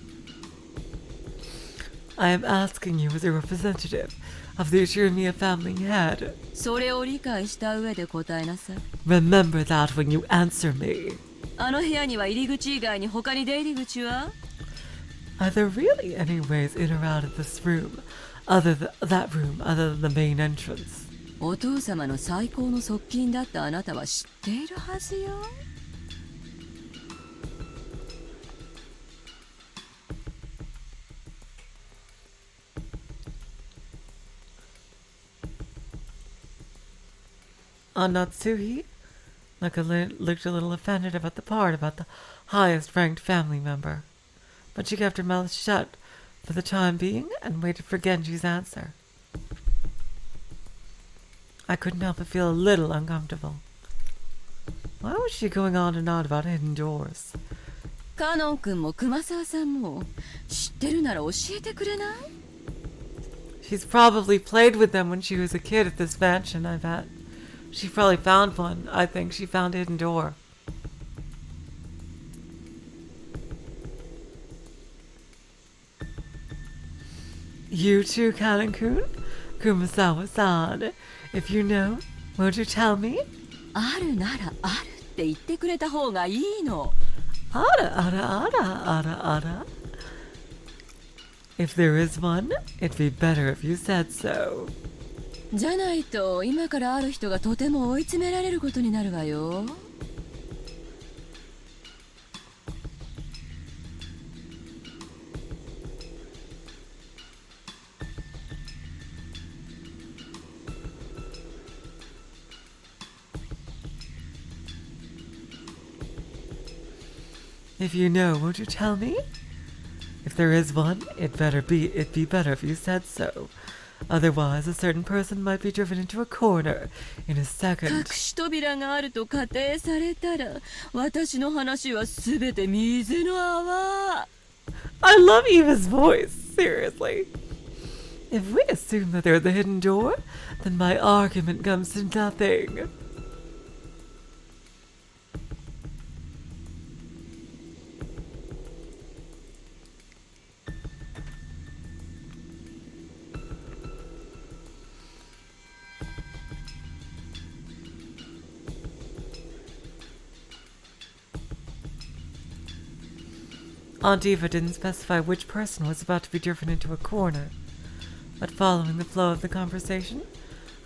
I am asking you as a representative of the Ushiramiya family head. それを理解した上で答えなさい。Remember that when you answer me. あの部屋には入り口以外に他に出入り口は？ Are there really any ways in or out of this room, that room, other than the main entrance? お父様の最高の側近だったあなたは知っているはずよ。Natsuhi looked a little offended about the part about the highest ranked family member, but she kept her mouth shut for the time being and waited for Genji's answer. I couldn't help but feel a little uncomfortable. Why was she going on and on about hidden doors? カノン君も熊沢さんも知ってるなら教えてくれない？ She's probably played with them when she was a kid at this mansion, I bet. She probably found one. I think she found a hidden door. You too, Kanan-kun? Kumasawa-san. If you know, won't you tell me? あるならあるって言ってくれた方がいいの。Ara. If there is one, it'd be better if you said so. じゃないと今からある人がとても追い詰められることになるわよ。If you know, won't you tell me? If there is one, it'd be better if you said so. Otherwise, a certain person might be driven into a corner in a second. 隠し扉があると仮定されたら、私の話はすべて水の泡。I love Eva's voice, seriously. If we assume that there's a hidden door, then my argument comes to nothing. Aunt Eva didn't specify which person was about to be driven into a corner, but following the flow of the conversation,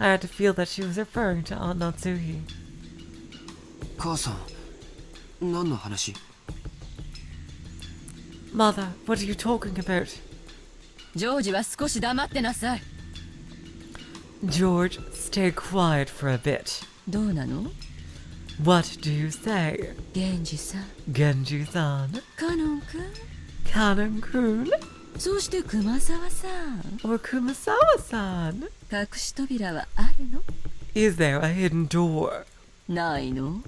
I had to feel that she was referring to Aunt Natsuhi. 母さん、何の話？ Mother, what are you talking about? ジョージは少し黙ってなさい。George, stay quiet for a bit. どうなの？ What do you say? 源氏さん。Genji-san? カノン君。Kanan-kun? そして熊沢さん。Or Kumasawa-san? 隠し扉はあるの？ Is there a hidden door? ないの？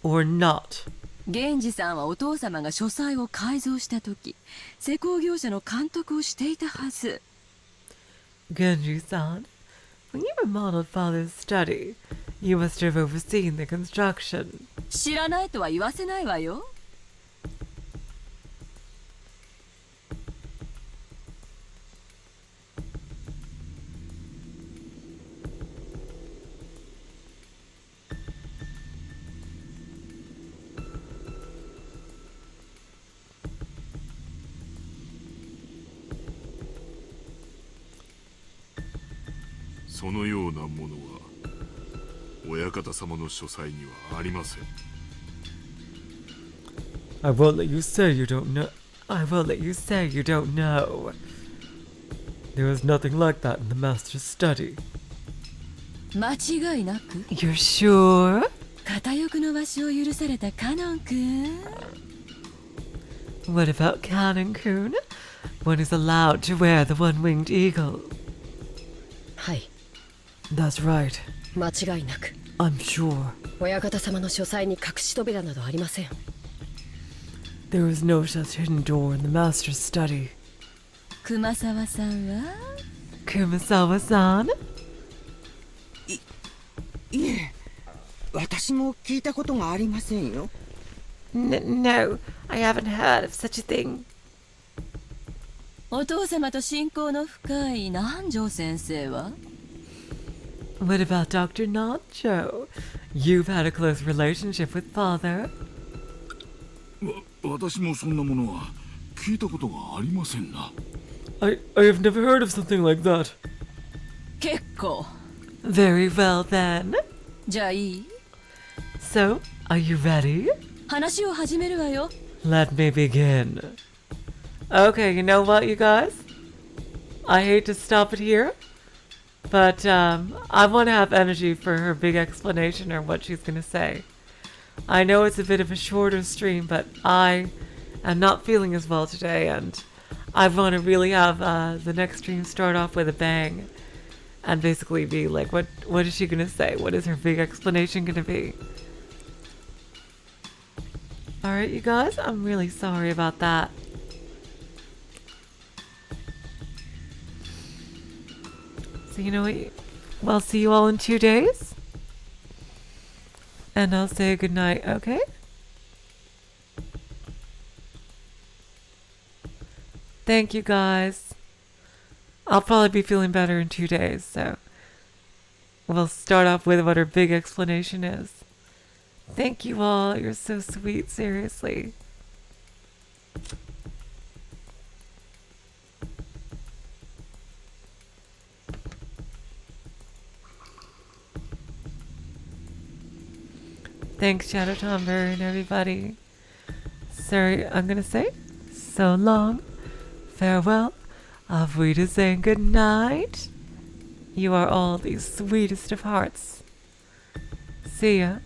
Or not? 源氏さんはお父様が書斎を改造した時、施工業者の監督をしていたはず。Genji-san, when you remodeled Father's study, you must have overseen the construction. 知らないとは言わせないわよ。そのようなものは親方様の書斎にはありません。I won't let you say you don't know. I won't let you say you don't know. There was nothing like that in the master's study. 間違いなく。You're sure? 片翼の場所を許されたカノン君。What about Canon-kun? When he's allowed to wear the one-winged eagle? はい、 That's right. 間違いなく I'm sure. 親方様の書斎に隠し扉などありません。 There is no such hidden door in the master's study. 熊沢さんは Kumasawa-san? いえ、私も聞いたことがありませんよ。 No, I haven't heard of such a thing. お父様と親交の深い南條先生は What about Dr. Nacho? You've had a close relationship with father. 私もそんなものは聞いたことがありませんな。I have never heard of something like that. 結構 Very well then. じゃあいい So, are you ready? 話を始めるわよ Let me begin. Okay, you know what, you guys? I hate to stop it here, but I want to have energy for her big explanation or what she's going to say. I know it's a bit of a shorter stream, but I am not feeling as well today, and I want to really have the next stream start off with a bang and basically be like, what is she going to say? What is her big explanation going to be? Alright, you guys, I'm really sorry about that. So you know what? Well, I'll see you all in 2 days. And I'll say good night, okay? Thank you guys. I'll probably be feeling better in 2 days, so we'll start off with what her big explanation is. Thank you all. You're so sweet, seriously. Thanks, Shadow Tomber and everybody. Sorry, I'm gonna say so long, farewell, auf Wiedersehen, good night. You are all the sweetest of hearts. See ya.